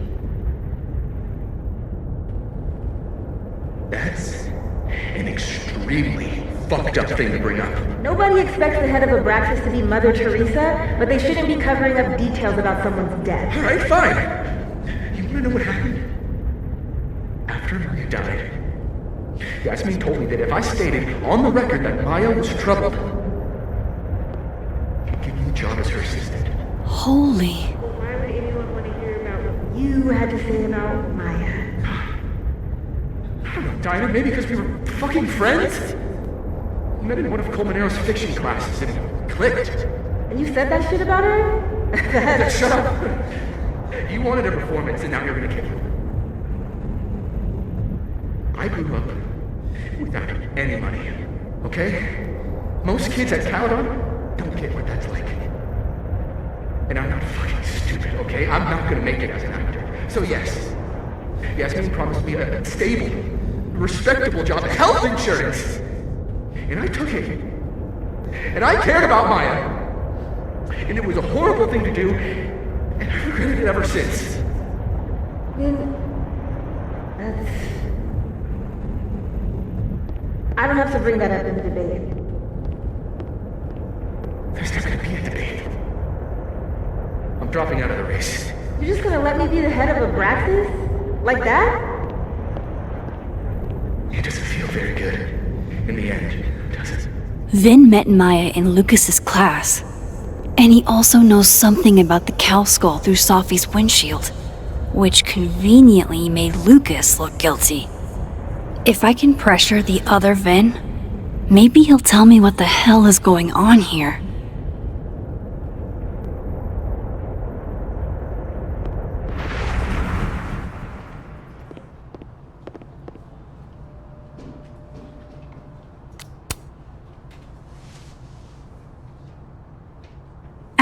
That's an extremely fucked up thing to bring up. Nobody expects the head of Abraxas to be Mother Teresa, but they shouldn't be covering up details about someone's death. Alright, fine. You wanna know what happened? After Maya died, Yasmin told me that if I stated on the record that Maya was troubled, she'd give me the job as her assistant. Holy. Why would anyone want to hear about what you had to say about Maya? I don't know, Dinah, maybe because we were fucking friends? We met in one of Colmenaro's fiction classes and it clicked. And you said that shit about her? Shut up! You wanted a performance and now you're gonna get it. I grew up without any money, okay? Most kids at Caledon don't get what that's like. And I'm not fucking stupid, okay? I'm not gonna make it as an actor. So yes, Yasmin promised me a stable, respectable job, health insurance. And I took it. And I cared about Maya. And it was a horrible thing to do, and I've regretted it ever since. That's... I don't have to bring that up in the debate. There's not gonna be a debate. I'm dropping out of the race. You're just gonna let me be the head of Abraxas? Like that? It doesn't feel very good. In the end, does it? Vin met Maya in Lucas's class, and he also knows something about the cow skull through Safi's windshield, which conveniently made Lucas look guilty. If I can pressure the other Vin, maybe he'll tell me what the hell is going on here.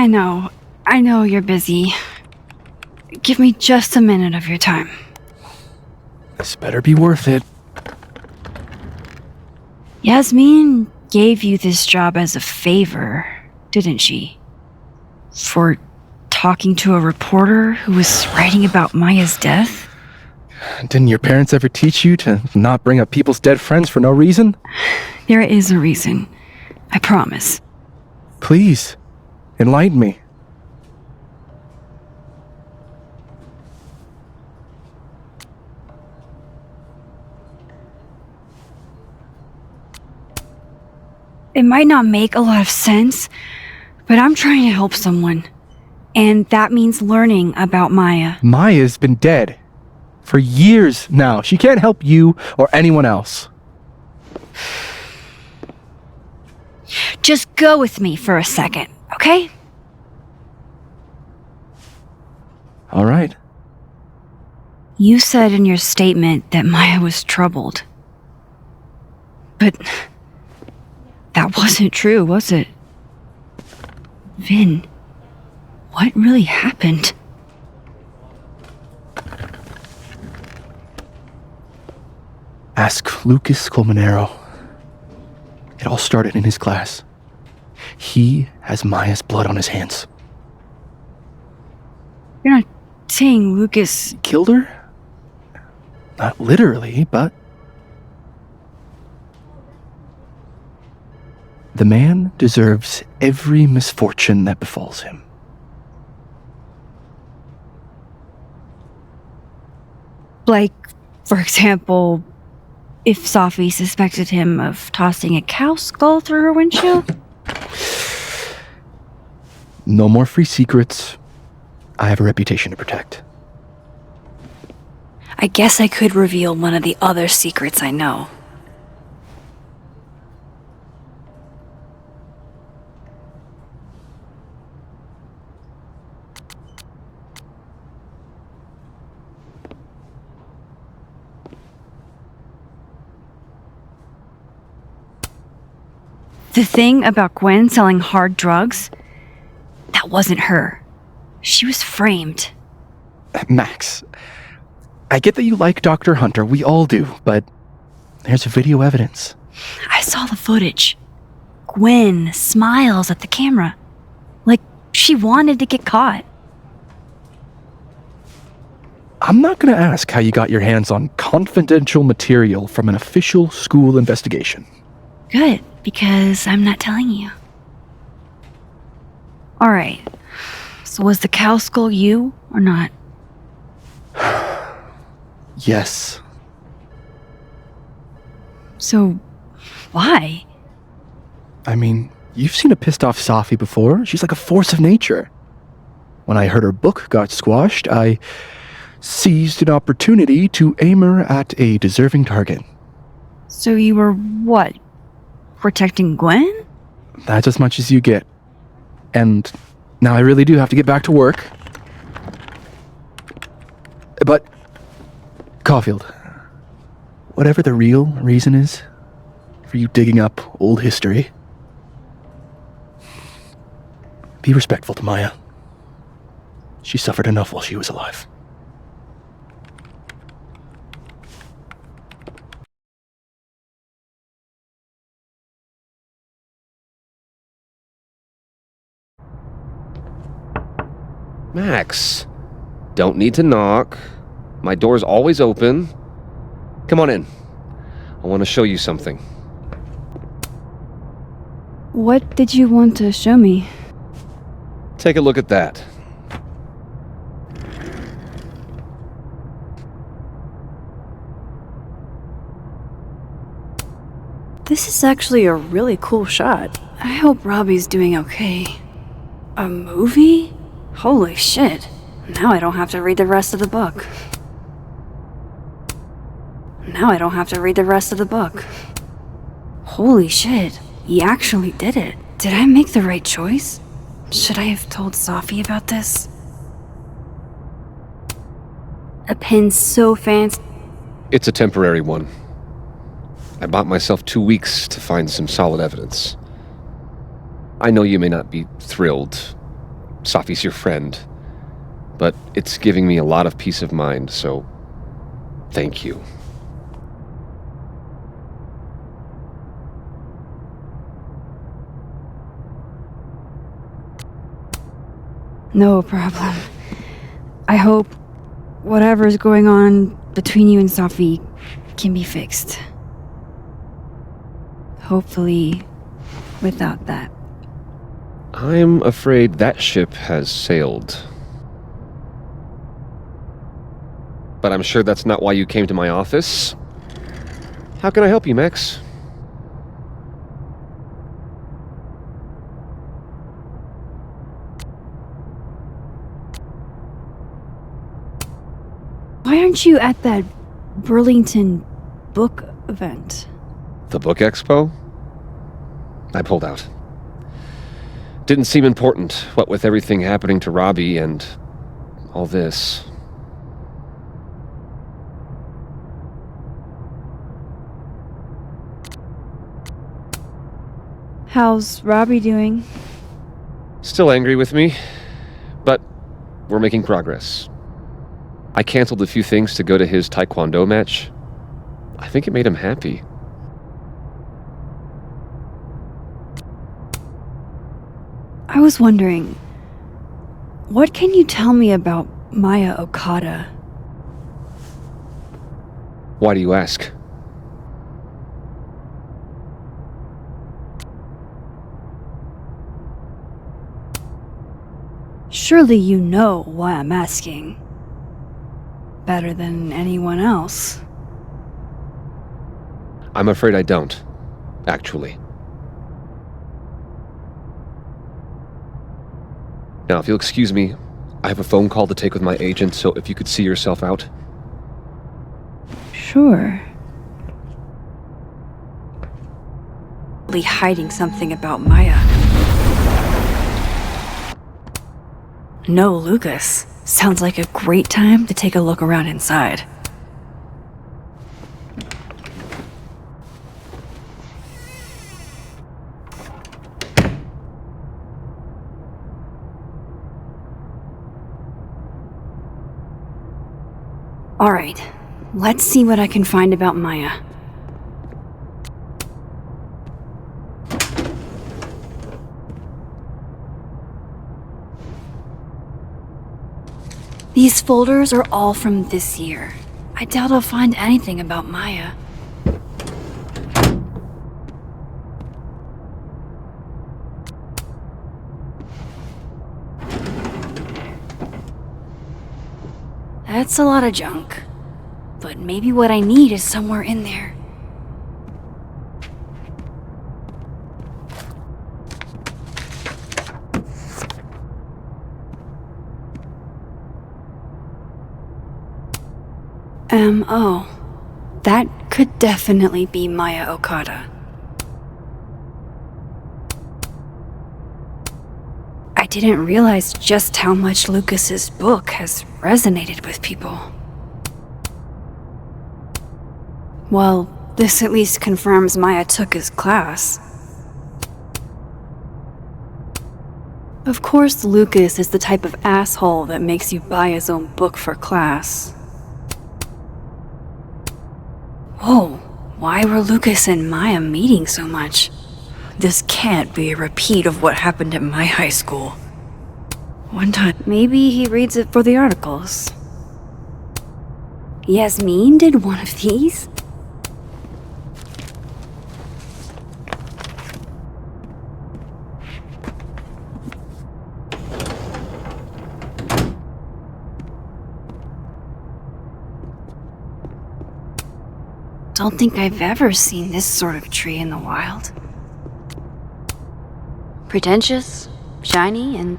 I know you're busy. Give me just a minute of your time. This better be worth it. Yasmin gave you this job as a favor, didn't she? For talking to a reporter who was writing about Maya's death? Didn't your parents ever teach you to not bring up people's dead friends for no reason? There is a reason. I promise. Please, enlighten me. It might not make a lot of sense, but I'm trying to help someone. And that means learning about Maya. Maya's been dead for years now. She can't help you or anyone else. Just go with me for a second, okay? All right. You said in your statement that Maya was troubled. But that wasn't true, was it? Vin, what really happened? Ask Lucas Colmenero. It all started in his class. He has Maya's blood on his hands. You're not saying Lucas killed her? Not literally, but... The man deserves every misfortune that befalls him. Like, for example, if Safi suspected him of tossing a cow skull through her windshield? No more free secrets. I have a reputation to protect. I guess I could reveal one of the other secrets I know. The thing about Gwen selling hard drugs, that wasn't her. She was framed. Max, I get that you like Dr. Hunter, we all do, but there's video evidence. I saw the footage. Gwen smiles at the camera, like she wanted to get caught. I'm not gonna ask how you got your hands on confidential material from an official school investigation. Good, because I'm not telling you. Alright, so was the cow skull you, or not? Yes. So, why? I mean, you've seen a pissed off Safi before. She's like a force of nature. When I heard her book got squashed, I seized an opportunity to aim her at a deserving target. So you were what? Protecting Gwen? That's as much as you get. And now I really do have to get back to work. But, Caulfield, whatever the real reason is for you digging up old history, be respectful to Maya. She suffered enough while she was alive. Max, don't need to knock. My door's always open. Come on in. I want to show you something. What did you want to show me? Take a look at that. This is actually a really cool shot. I hope Robbie's doing okay. A movie? Holy shit. Now I don't have to read the rest of the book. Holy shit. He actually did it. Did I make the right choice? Should I have told Safi about this? A pen so fancy. It's a temporary one. I bought myself 2 weeks to find some solid evidence. I know you may not be thrilled, Safi's your friend, but it's giving me a lot of peace of mind, so thank you. No problem. I hope whatever's going on between you and Safi can be fixed. Hopefully, without that. I'm afraid that ship has sailed. But I'm sure that's not why you came to my office. How can I help you, Max? Why aren't you at that Burlington book event? The book expo? I pulled out. Didn't seem important, what with everything happening to Robbie and all this. How's Robbie doing? Still angry with me, but we're making progress. I canceled a few things to go to his taekwondo match. I think it made him happy. I was wondering, what can you tell me about Maya Okada? Why do you ask? Surely you know why I'm asking. Better than anyone else. I'm afraid I don't, actually. Now, if you'll excuse me, I have a phone call to take with my agent, so if you could see yourself out. Sure. Hiding something about Maya. No, Lucas. Sounds like a great time to take a look around inside. Alright, let's see what I can find about Maya. These folders are all from this year. I doubt I'll find anything about Maya. That's a lot of junk. But maybe what I need is somewhere in there. Oh. That could definitely be Maya Okada. I didn't realize just how much Lucas's book has resonated with people. Well, this at least confirms Maya took his class. Of course, Lucas is the type of asshole that makes you buy his own book for class. Whoa, why were Lucas and Maya meeting so much? This can't be a repeat of what happened at my high school. One time, maybe he reads it for the articles. Yasmin did one of these? Don't think I've ever seen this sort of tree in the wild. Pretentious, shiny, and...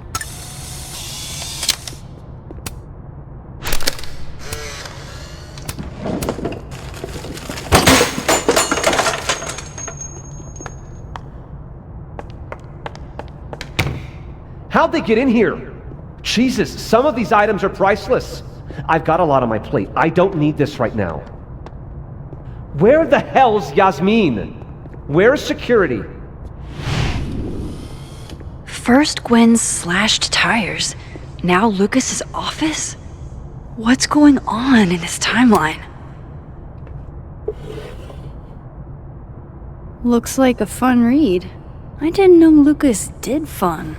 How'd they get in here? Jesus, some of these items are priceless. I've got a lot on my plate. I don't need this right now. Where the hell's Yasmin? Where's security? First Gwen's slashed tires, now Lucas's office? What's going on in this timeline? Looks like a fun read. I didn't know Lucas did fun.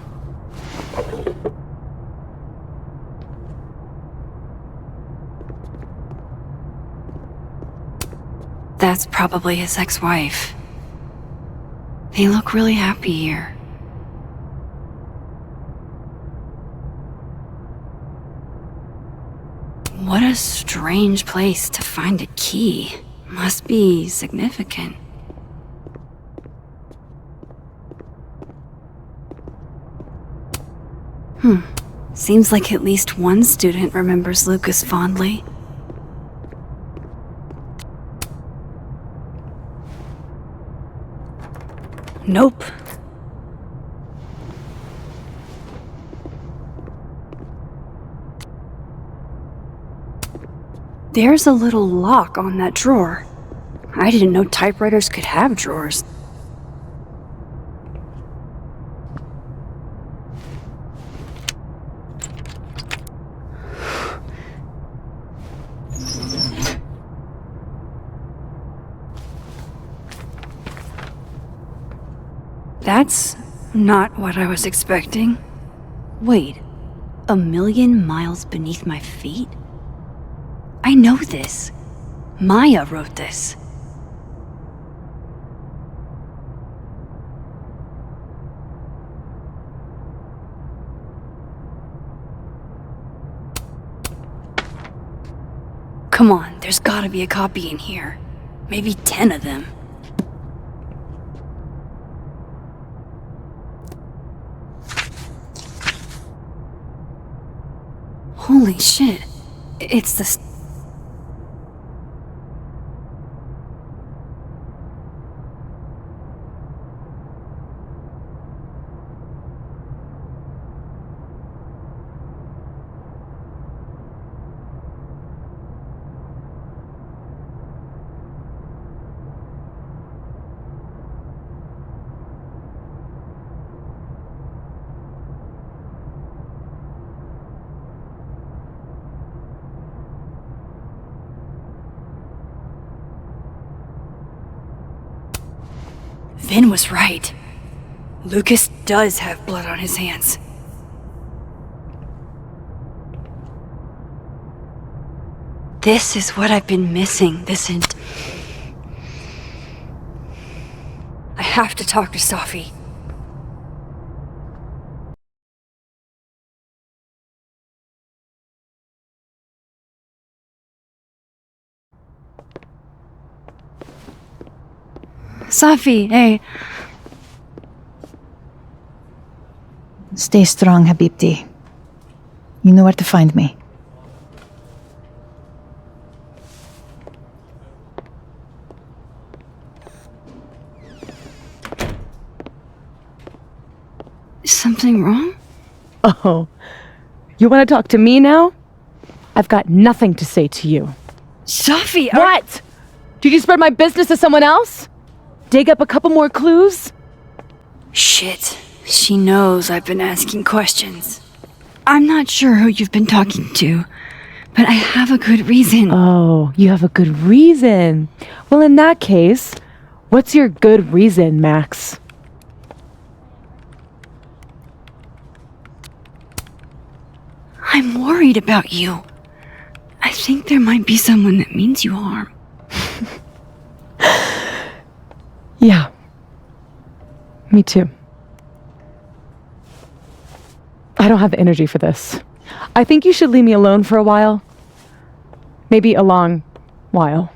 That's probably his ex-wife. They look really happy here. What a strange place to find a key. Must be significant. Seems like at least one student remembers Lucas fondly. Nope. There's a little lock on that drawer. I didn't know typewriters could have drawers. That's not what I was expecting. Wait, 1,000,000 miles beneath my feet? I know this. Maya wrote this. Come on, there's gotta be a copy in here. Maybe 10 of them. Holy shit. It's the... Vin was right. Lucas does have blood on his hands. This is what I've been missing I have to talk to Safi. Safi, hey. Stay strong, Habibti. You know where to find me. Is something wrong? Oh, you want to talk to me now? I've got nothing to say to you. Safi, What? Did you spread my business to someone else? Dig up a couple more clues? Shit. She knows I've been asking questions. I'm not sure who you've been talking to, but I have a good reason. Oh, you have a good reason. Well, in that case, what's your good reason, Max? I'm worried about you. I think there might be someone that means you harm. Yeah. Me too. I don't have the energy for this. I think you should leave me alone for a while. Maybe a long while.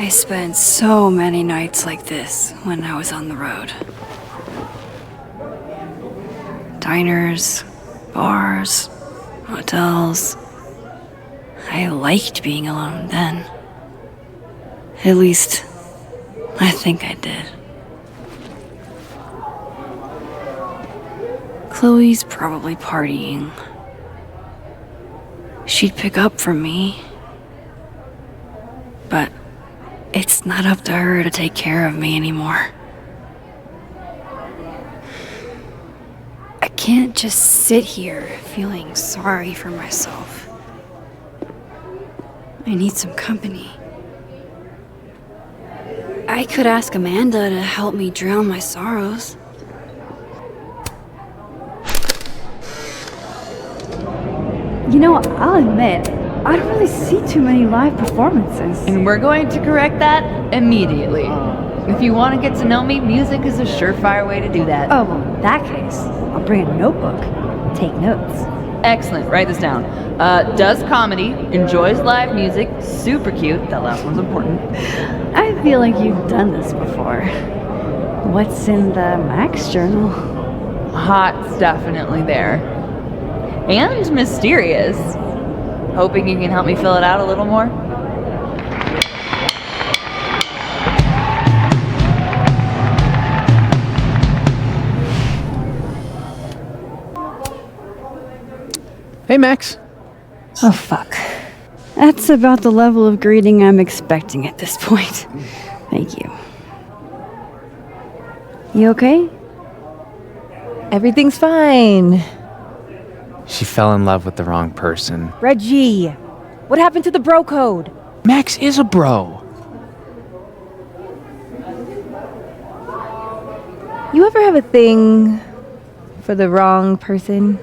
I spent so many nights like this when I was on the road. Diners, bars, hotels. I liked being alone then. At least, I think I did. Chloe's probably partying. She'd pick up for me. But it's not up to her to take care of me anymore. I can't just sit here feeling sorry for myself. I need some company. I could ask Amanda to help me drown my sorrows. You know, I'll admit, I don't really see too many live performances. And we're going to correct that immediately. If you want to get to know me, music is a surefire way to do that. Oh, well, in that case, I'll bring a notebook. Take notes. Excellent, write this down. Does comedy, enjoys live music, super cute, that last one's important. I feel like you've done this before. What's in the Max journal? Hot's definitely there. And mysterious. Hoping you can help me fill it out a little more? Hey, Max. Oh, fuck. That's about the level of greeting I'm expecting at this point. Thank you. You okay? Everything's fine. She fell in love with the wrong person. Reggie, what happened to the bro code? Max is a bro. You ever have a thing for the wrong person?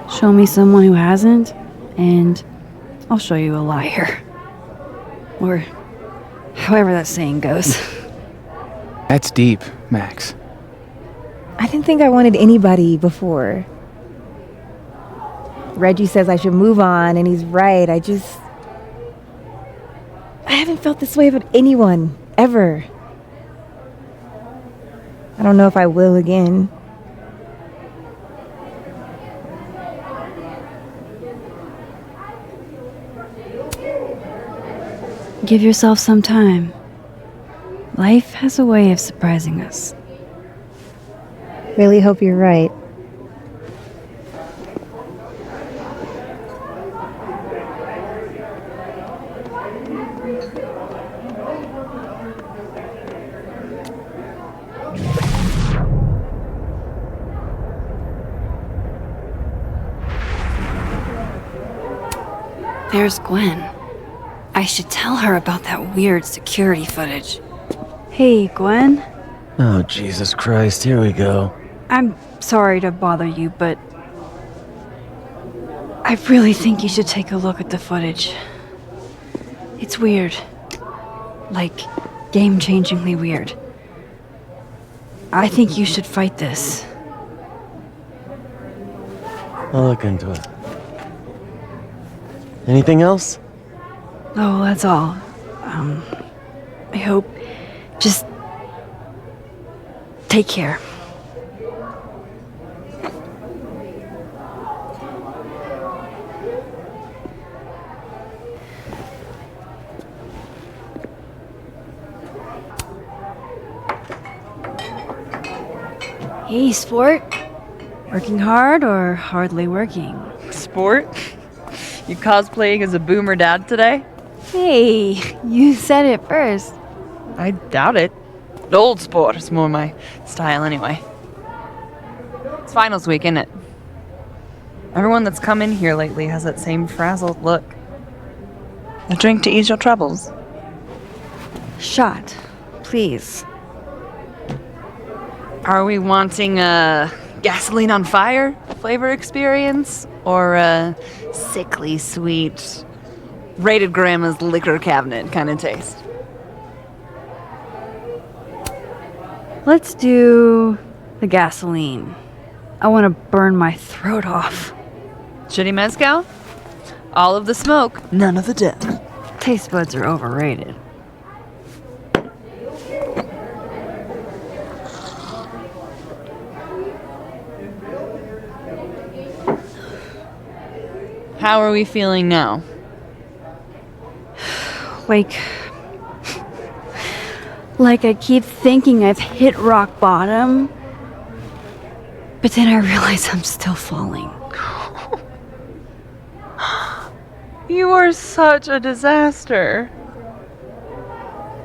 Show me someone who hasn't, and I'll show you a liar. Or however that saying goes. That's deep, Max. I didn't think I wanted anybody before. Reggie says I should move on, and he's right. I haven't felt this way about anyone, ever. I don't know if I will again. Give yourself some time. Life has a way of surprising us. Really hope you're right. There's Gwen. I should tell her about that weird security footage. Hey, Gwen. Oh, Jesus Christ, here we go. I'm sorry to bother you, but I really think you should take a look at the footage. It's weird. Like, game-changingly weird. I think you should fight this. I'll look into it. Anything else? Oh, that's all. I hope. Just take care. Hey, sport. Working hard or hardly working? Sport? You cosplaying as a boomer dad today? Hey, you said it first. I doubt it. Old sport is more my style anyway. It's finals week, isn't it? Everyone that's come in here lately has that same frazzled look. A drink to ease your troubles. Shot, please. Are we wanting a gasoline on fire flavor experience? Or a sickly sweet, rated grandma's liquor cabinet kind of taste? Let's do the gasoline. I want to burn my throat off. Shitty mezcal? All of the smoke, none of the depth. Taste buds are overrated. How are we feeling now? Like I keep thinking I've hit rock bottom, but then I realize I'm still falling. You are such a disaster.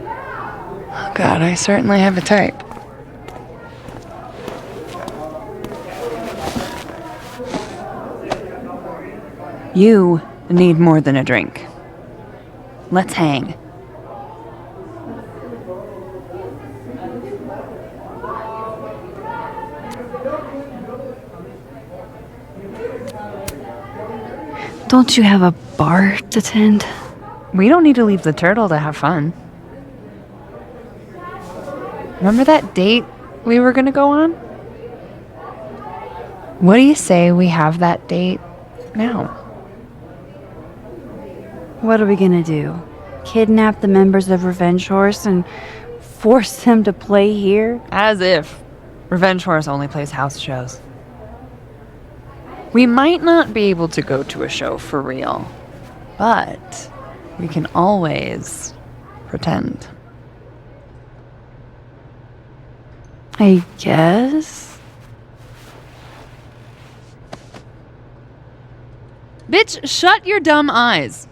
Oh God, I certainly have a type. You need more than a drink. Let's hang. Don't you have a bar to tend? We don't need to leave the turtle to have fun. Remember that date we were gonna go on? What do you say we have that date now? What are we gonna do? Kidnap the members of Revenge Horse and force them to play here? As if. Revenge Horse only plays house shows. We might not be able to go to a show for real, but we can always pretend. I guess. Bitch, shut your dumb eyes.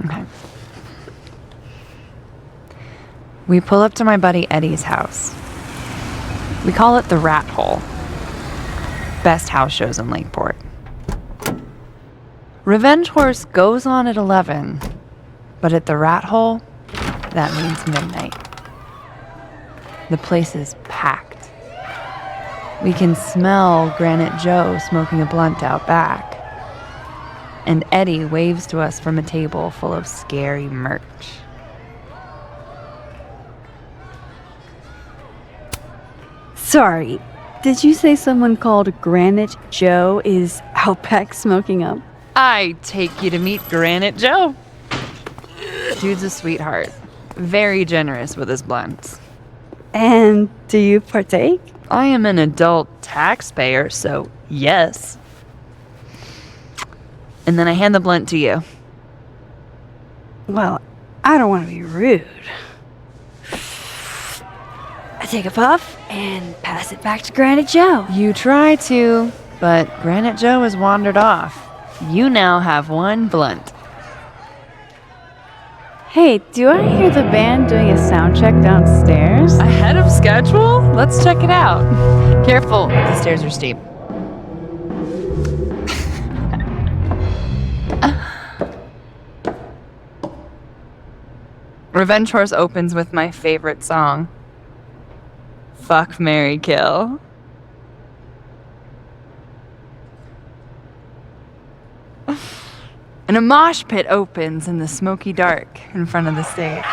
Okay. We pull up to my buddy Eddie's house. We call it the Rat Hole. Best house shows in Lakeport. Revenge Horse goes on at 11, but at the Rat Hole, that means midnight. The place is packed. We can smell Granite Joe smoking a blunt out back. And Eddie waves to us from a table full of scary merch. Sorry, did you say someone called Granite Joe is out back smoking up? I take you to meet Granite Joe. Dude's a sweetheart. Very generous with his blunts. And do you partake? I am an adult taxpayer, so yes. And then I hand the blunt to you. Well, I don't want to be rude. I take a puff and pass it back to Granite Joe. You try to, but Granite Joe has wandered off. You now have one blunt. Hey, do I hear the band doing a sound check downstairs? Ahead of schedule? Let's check it out. Careful, the stairs are steep. Revenge Horse opens with my favorite song. Fuck, marry, kill. And a mosh pit opens in the smoky dark in front of the stage.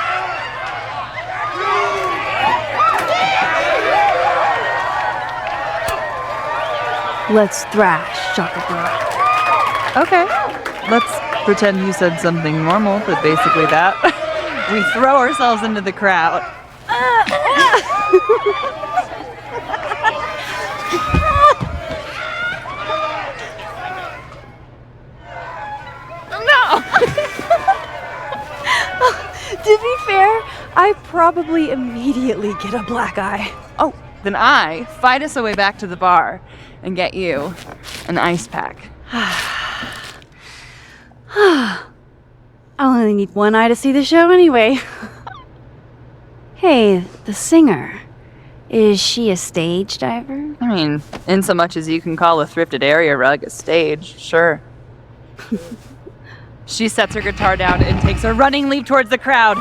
Let's thrash, Shaka Bra. Okay. Let's pretend you said something normal, but basically that. We throw ourselves into the crowd. No! To be fair, I probably immediately get a black eye. Oh, then I fight us a way back to the bar and get you an ice pack. I only need one eye to see the show anyway. Hey, the singer. Is she a stage diver? I mean, in so much as you can call a thrifted area rug a stage, sure. She sets her guitar down and takes a running leap towards the crowd.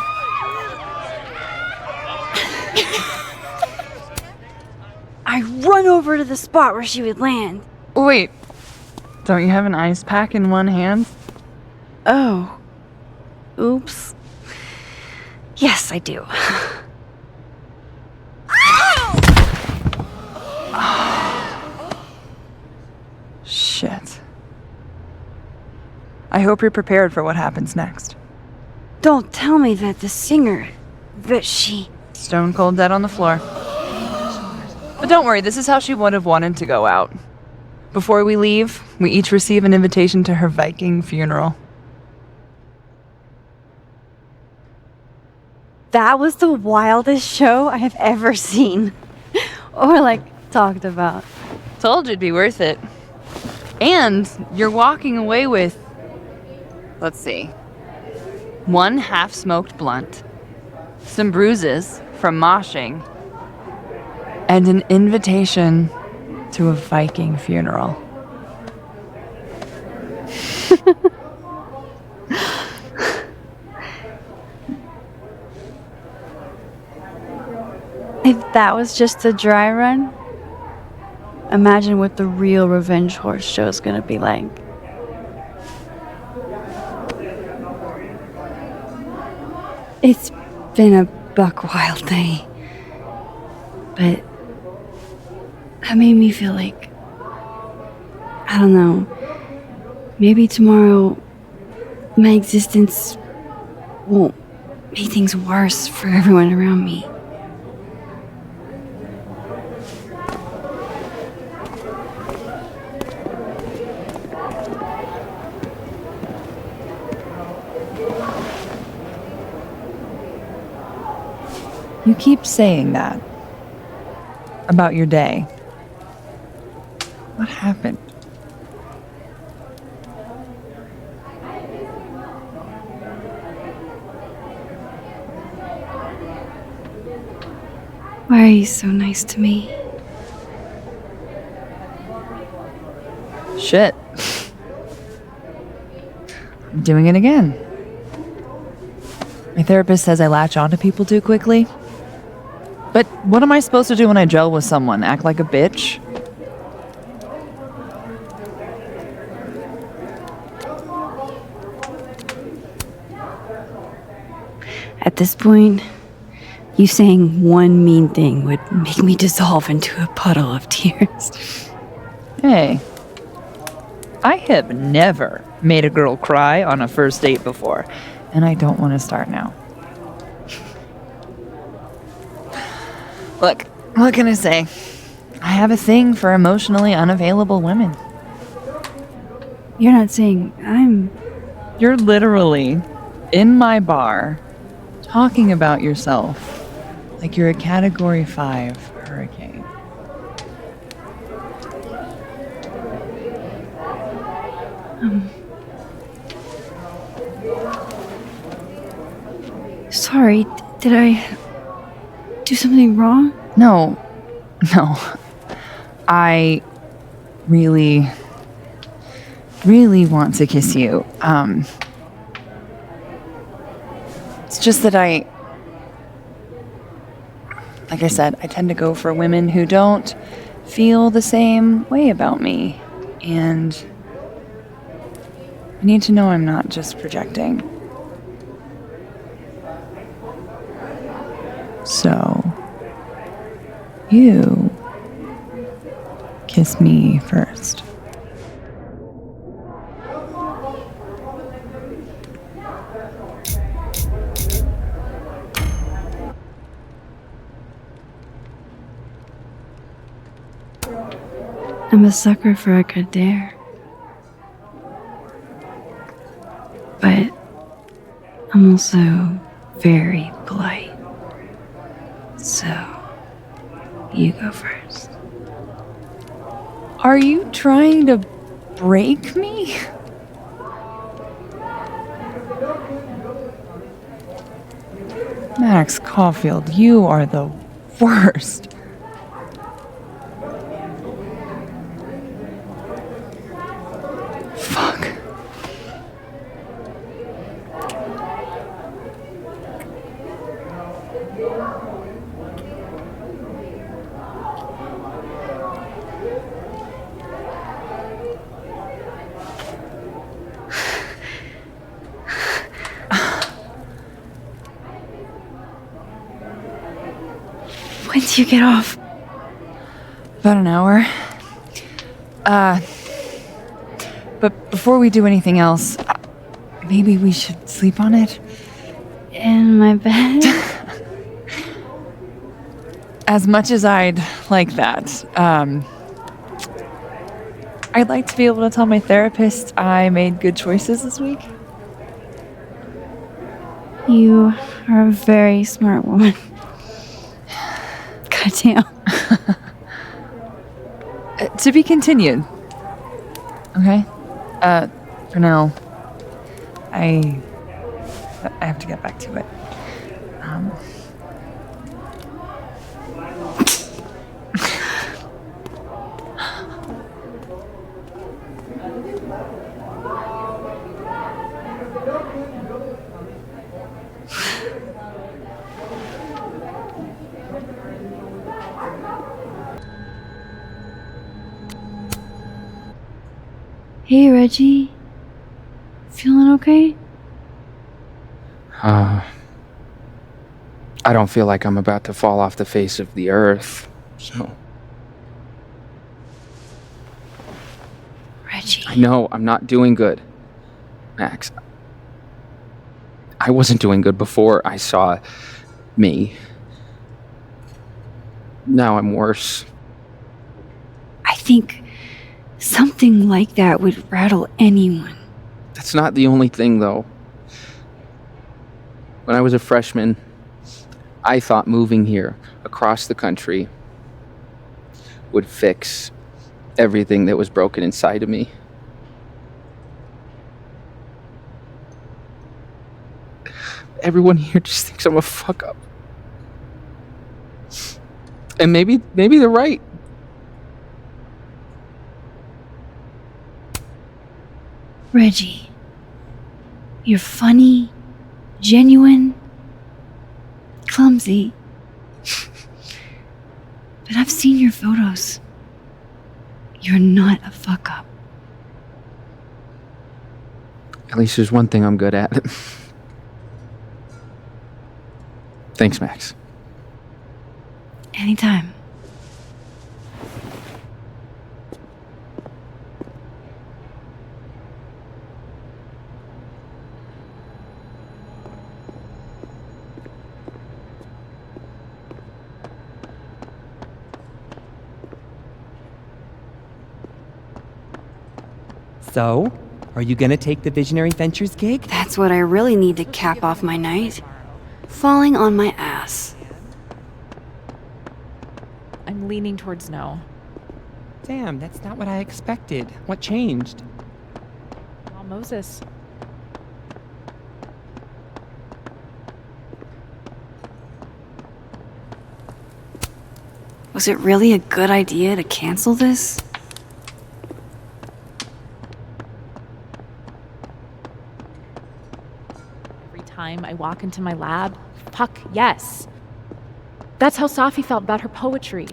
I run over to the spot where she would land. Wait, don't you have an ice pack in one hand? Oh. Oops. Yes, I do. Shit. hope you're prepared for what happens next. Don't tell me that the singer, that she... Stone cold dead on the floor. But don't worry, this is how she would have wanted to go out. Before we leave, we each receive an invitation to her Viking funeral. That was the wildest show I have ever seen. Or, like, talked about. Told you it'd be worth it. And you're walking away with, let's see, 1 half-smoked blunt, some bruises from moshing, and an invitation to a Viking funeral. If that was just a dry run, imagine what the real Revenge Horse show is gonna be like. It's been a buck wild day, but that made me feel like, I don't know, maybe tomorrow my existence won't make things worse for everyone around me. You keep saying that about your day. What happened? Why are you so nice to me? Shit. I'm doing it again. My therapist says I latch onto people too quickly. But what am I supposed to do when I gel with someone? Act like a bitch? At this point, you saying one mean thing would make me dissolve into a puddle of tears. Hey, I have never made a girl cry on a first date before, and I don't want to start now. Look, what can I say? I have a thing for emotionally unavailable women. You're not saying I'm... You're literally in my bar talking about yourself like you're a Category 5 hurricane. Sorry, did I do something wrong? No. I really want to kiss you. It's just that like I said, I tend to go for women who don't feel the same way about me. And I need to know I'm not just projecting. So, you kiss me first. I'm a sucker for a good dare. But I'm also very polite. So, you go first. Are you trying to break me? Max Caulfield, you are the worst. Fuck. When do you get off? About an hour. But before we do anything else, Maybe we should sleep on it? In my bed? As much as I'd like that, I'd like to be able to tell my therapist I made good choices this week. You are a very smart woman. Goddamn. To be continued. Okay? For now, I have to get back to it. Hey, Reggie. Feeling okay? I don't feel like I'm about to fall off the face of the earth, so. Reggie. I know I'm not doing good, Max. I wasn't doing good before I saw me. Now I'm worse. I think something like that would rattle anyone. That's not the only thing, though. When I was a freshman, I thought moving here across the country would fix everything that was broken inside of me. Everyone here just thinks I'm a fuck up. And maybe they're right. Reggie, you're funny, genuine, clumsy. But I've seen your photos. You're not a fuck up. At least there's one thing I'm good at. Thanks, Max. Anytime. So, are you gonna take the Visionary Ventures gig? That's what I really need to cap off my night. Falling on my ass. I'm leaning towards no. Damn, that's not what I expected. What changed? Well, Moses. Was it really a good idea to cancel this? Every time I walk into my lab, fuck yes. That's how Safi felt about her poetry.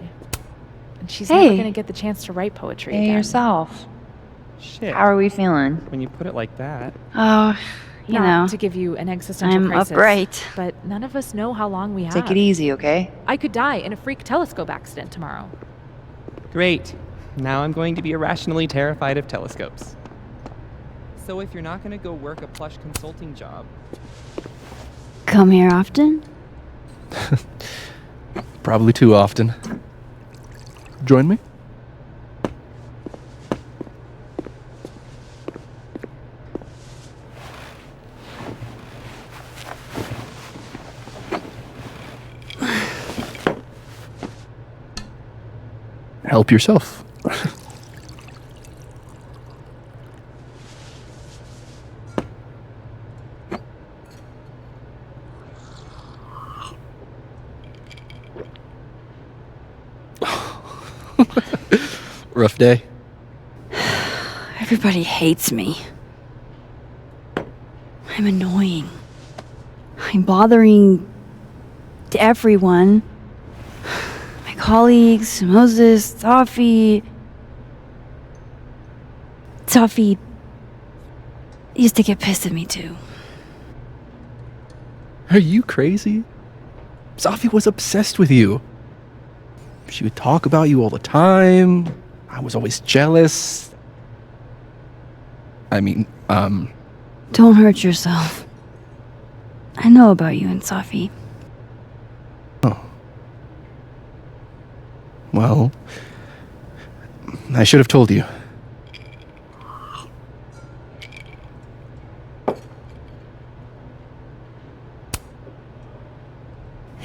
And she's never gonna get the chance to write poetry Hey, again. yourself. Shit. How are we feeling? When you put it like that. Oh, you Not know. to give you an existential I'm crisis, upright. but none of us know how long we have. Take it easy, okay? I could die in a freak telescope accident tomorrow. Great. Now I'm going to be irrationally terrified of telescopes. So if you're not gonna go work a plush consulting job. Come here often? Probably too often. Join me? Help yourself. Rough day. Everybody hates me. I'm annoying. I'm bothering everyone. My colleagues, Moses, Safi. Safi used to get pissed at me too. Are you crazy? Safi was obsessed with you. She would talk about you all the time. I was always jealous. I mean, Don't hurt yourself. I know about you and Safi. Oh. Well, I should have told you.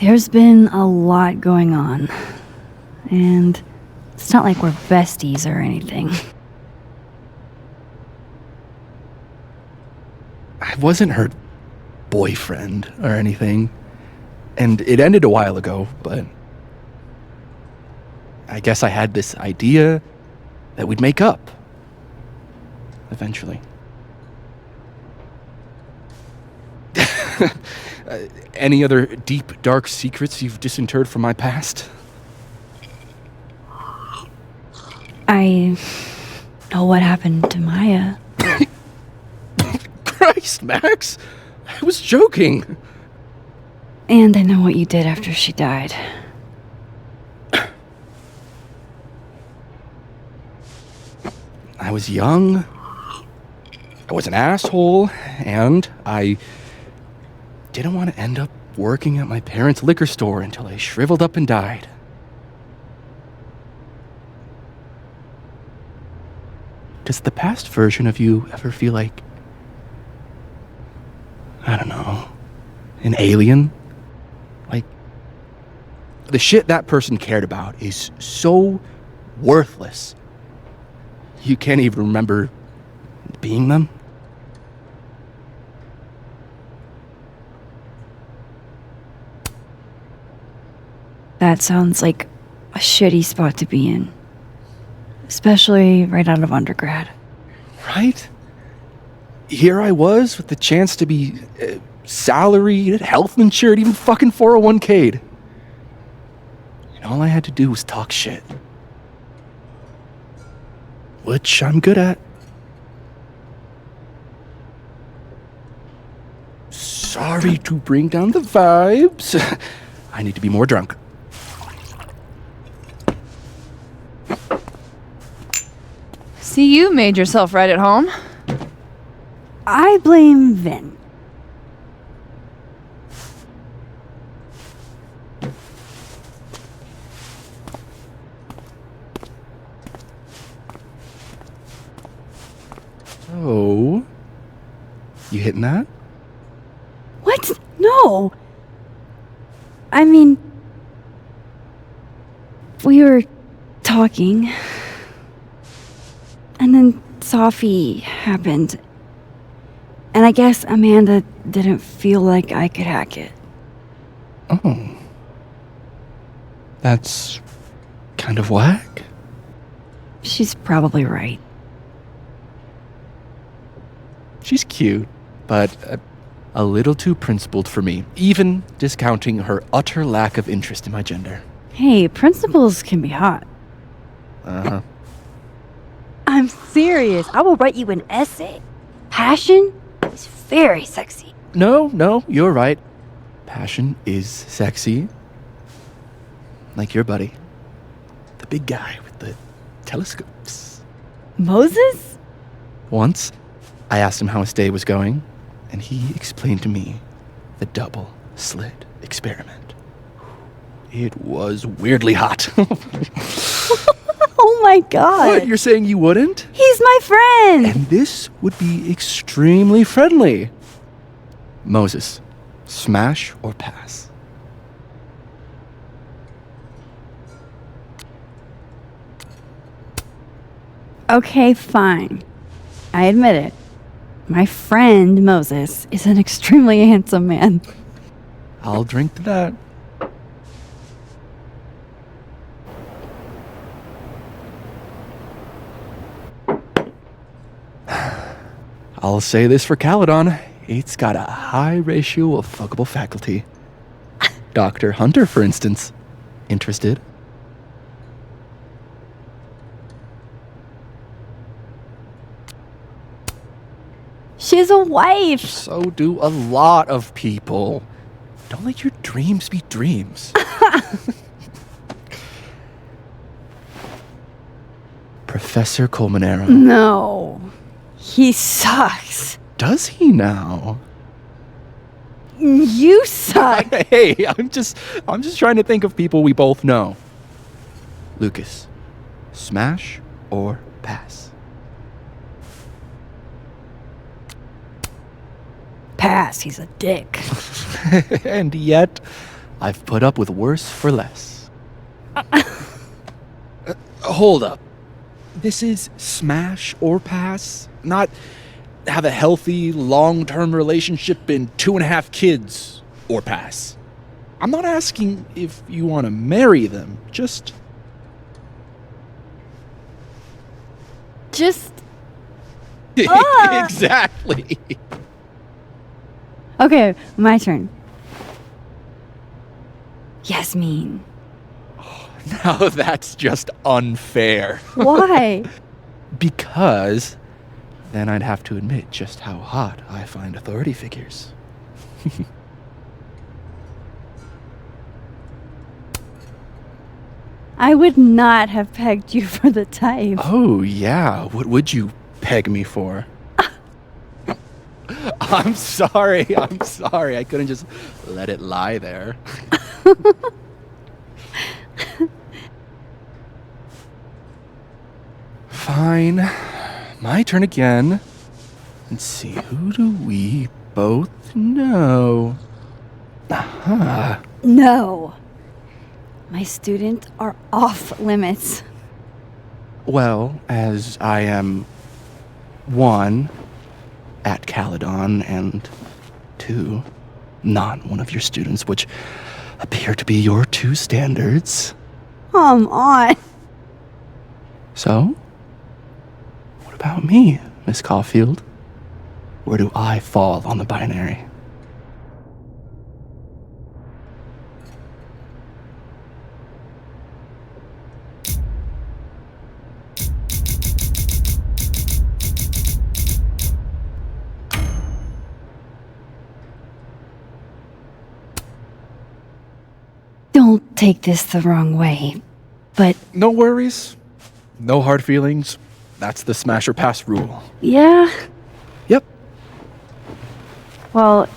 There's been a lot going on. And it's not like we're besties or anything. I wasn't her boyfriend or anything. And it ended a while ago, but I guess I had this idea that we'd make up. Eventually. Any other deep, dark secrets you've disinterred from my past? I know what happened to Maya. Christ, Max! I was joking. And I know what you did after she died. I was young. I was an asshole, and I didn't want to end up working at my parents' liquor store until I shriveled up and died. Does the past version of you ever feel like, I don't know, an alien? Like, the shit that person cared about is so worthless. You can't even remember being them? That sounds like a shitty spot to be in. Especially right out of undergrad. Right? Here I was with the chance to be salaried, health insured, even fucking 401k'd. And all I had to do was talk shit. Which I'm good at. Sorry to bring down the vibes. I need to be more drunk. See, you made yourself right at home. I blame Vin. Oh. You hitting that? What? No. I mean, we were talking. And then Safi happened. And I guess Amanda didn't feel like I could hack it. Oh. That's kind of whack. She's probably right. She's cute, but a little too principled for me, even discounting her utter lack of interest in my gender. Hey, principles can be hot. Uh-huh. I'm serious. I will write you an essay. Passion is very sexy. No, you're right. Passion is sexy. Like your buddy. The big guy with the telescopes. Moses? Once, I asked him how his day was going, and he explained to me the double slit experiment. It was weirdly hot. Oh my god. What, you're saying you wouldn't? He's my friend. And this would be extremely friendly. Moses, smash or pass? Okay, fine. I admit it. My friend Moses is an extremely handsome man. I'll drink to that. I'll say this for Caledon. It's got a high ratio of fuckable faculty. Dr. Hunter, for instance. Interested? She has a wife. So do a lot of people. Don't let your dreams be dreams. Professor Colmenero. No. He sucks. does he now? You suck. Hey, I'm just trying to think of people we both know. Lucas, smash or pass? Pass, he's a dick. And yet, I've put up with worse for less. Hold up. This is smash or pass? Not have a healthy, long-term relationship and 2.5 kids or pass. I'm not asking if you want to marry them, just... Exactly. Okay, my turn. Yasmin. Now that's just unfair. Why? Because then I'd have to admit just how hot I find authority figures. I would not have pegged you for the type. Oh, yeah. What would you peg me for? I'm sorry. I couldn't just let it lie there. Fine. My turn again. Let's see, who do we both know? Aha. No. My students are off limits. Well, as I am 1, at Caledon, and 2, not one of your students, which appear to be your 2 standards. Come on. So, what about me, Miss Caulfield? Where do I fall on the binary? Don't take this the wrong way, but... No worries. No hard feelings. That's the smash or pass rule. Yeah? Yep. Well,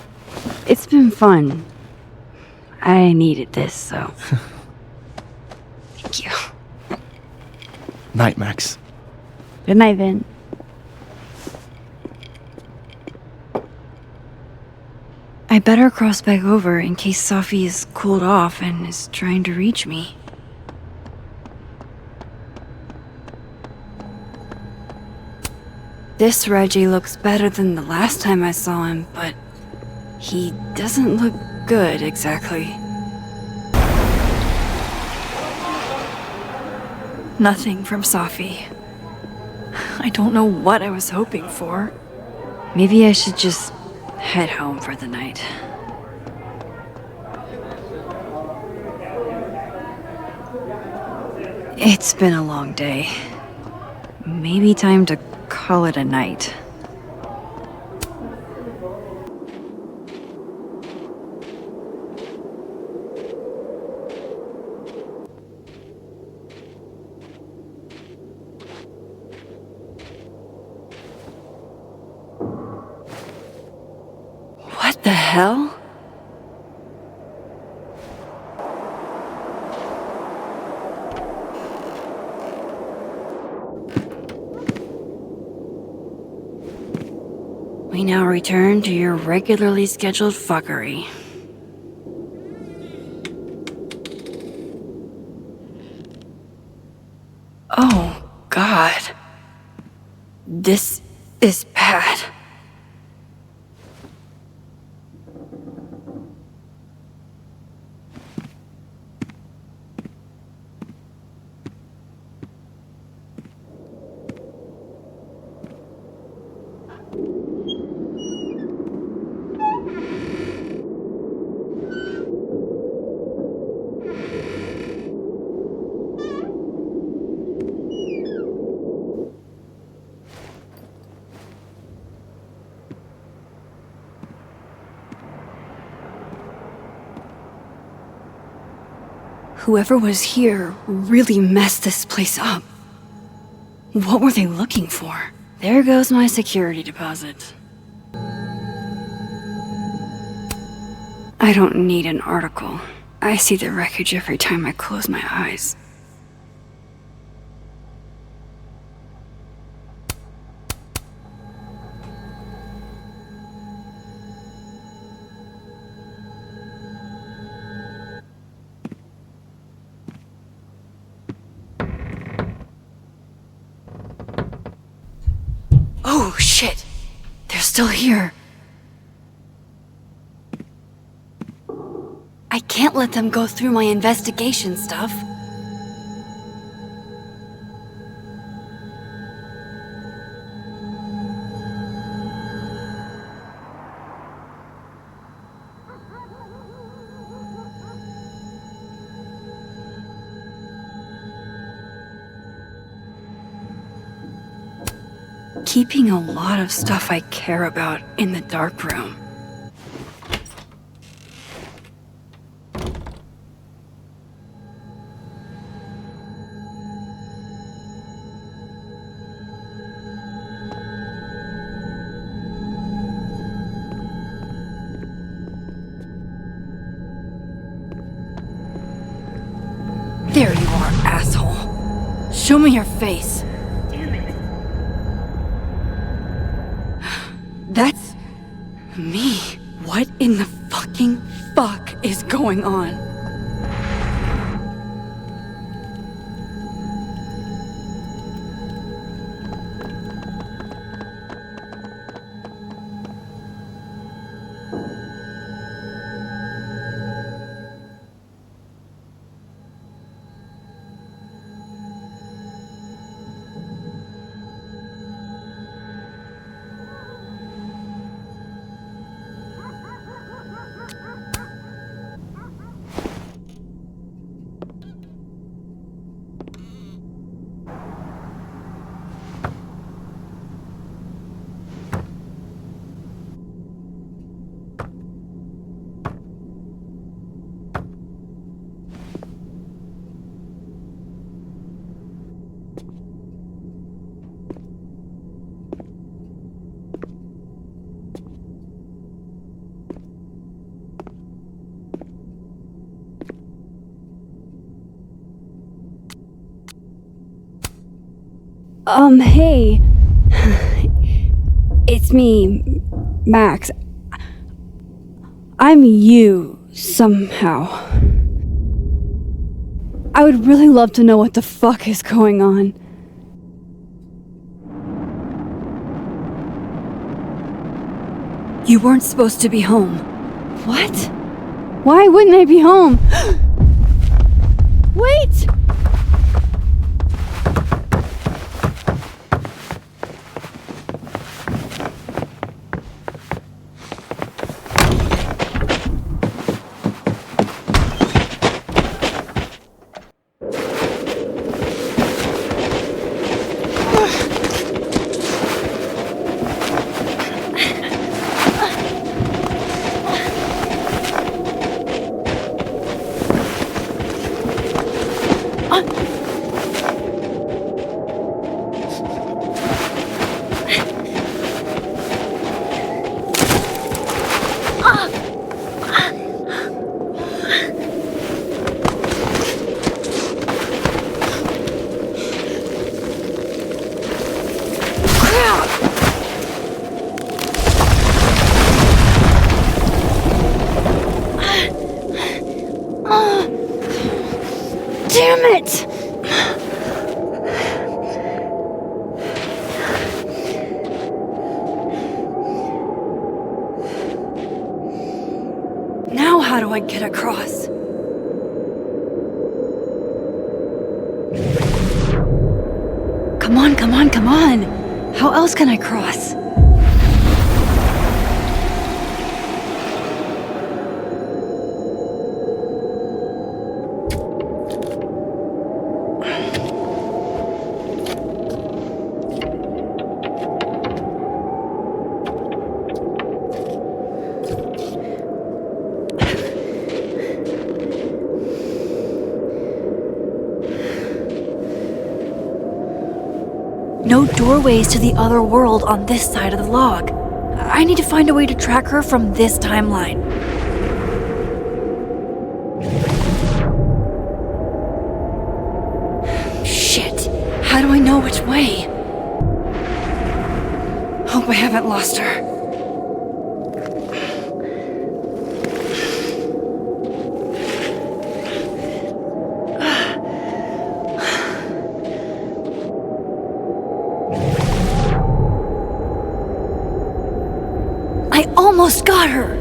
it's been fun. I needed this, so... Thank you. Night, Max. Good night, Vin. I better cross back over in case Safi is cooled off and is trying to reach me. This Reggie looks better than the last time I saw him, but he doesn't look good exactly. Nothing from Safi. I don't know what I was hoping for. Maybe I should just head home for the night. It's been a long day. Maybe time to call it a night. What the hell? We now return to your regularly scheduled fuckery. Oh, God. This is bad. Whoever was here really messed this place up. What were they looking for? There goes my security deposit. I don't need an article. I see the wreckage every time I close my eyes. Oh, shit! They're still here. I can't let them go through my investigation stuff. Keeping a lot of stuff I care about in the dark room. There you are, asshole. Show me your face. That's me. What in the fucking fuck is going on? Hey. It's me, Max. I'm you, somehow. I would really love to know what the fuck is going on. You weren't supposed to be home. What? Why wouldn't I be home? Wait! Damn it! Now how do I get across? Come on, come on, come on! How else can I cross? No doorways to the other world on this side of the log. I need to find a way to track her from this timeline. I know which way. Hope I haven't lost her. I almost got her!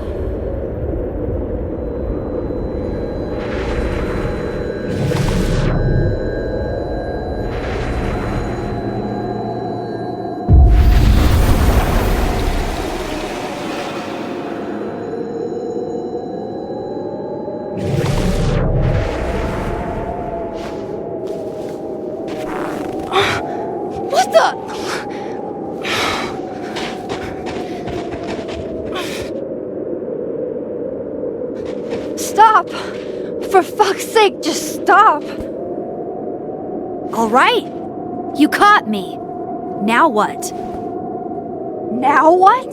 What the? Stop! For fuck's sake, just stop! All right, you caught me. Now what? Now what?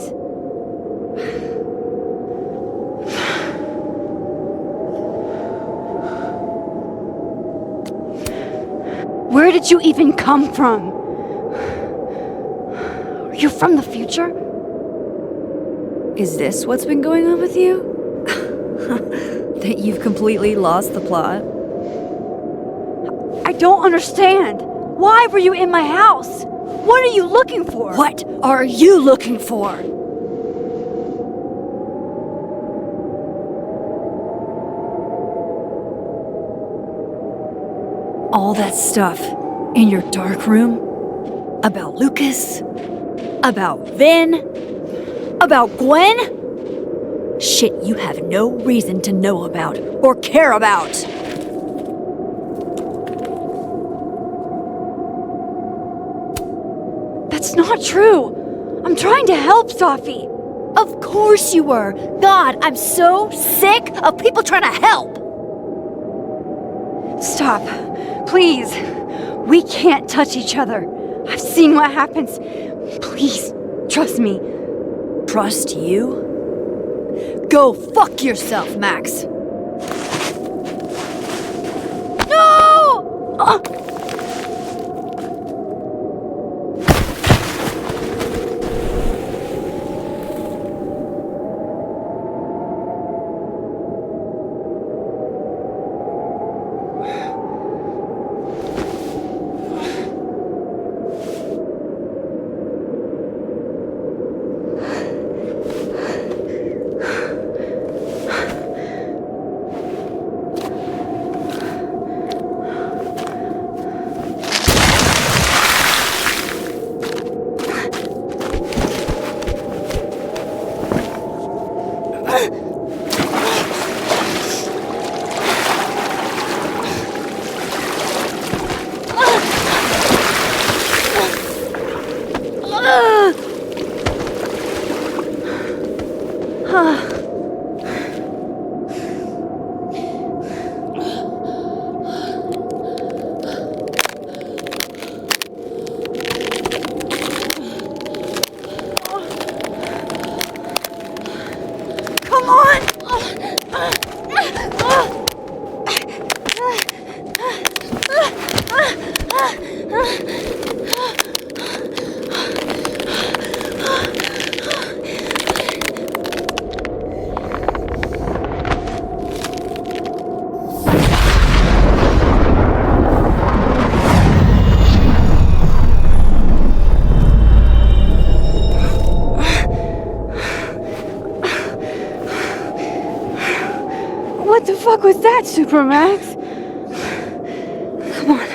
Where did you even come from? Are you from the future? Is this what's been going on with you? That you've completely lost the plot? I don't understand. Why were you in my house? What are you looking for? What are you looking for? All that stuff in your dark room? About Lucas? About Vin? About Gwen? Shit you have no reason to know about or care about. That's not true. I'm trying to help, Safi. Of course you were. God, I'm so sick of people trying to help. Stop. Please. We can't touch each other. I've seen what happens. Please, trust me. Trust you? Go fuck yourself, Max. No! What the fuck was that, Supermax? Come on.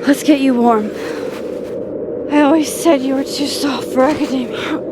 Let's get you warm. I always said you were too soft for academia.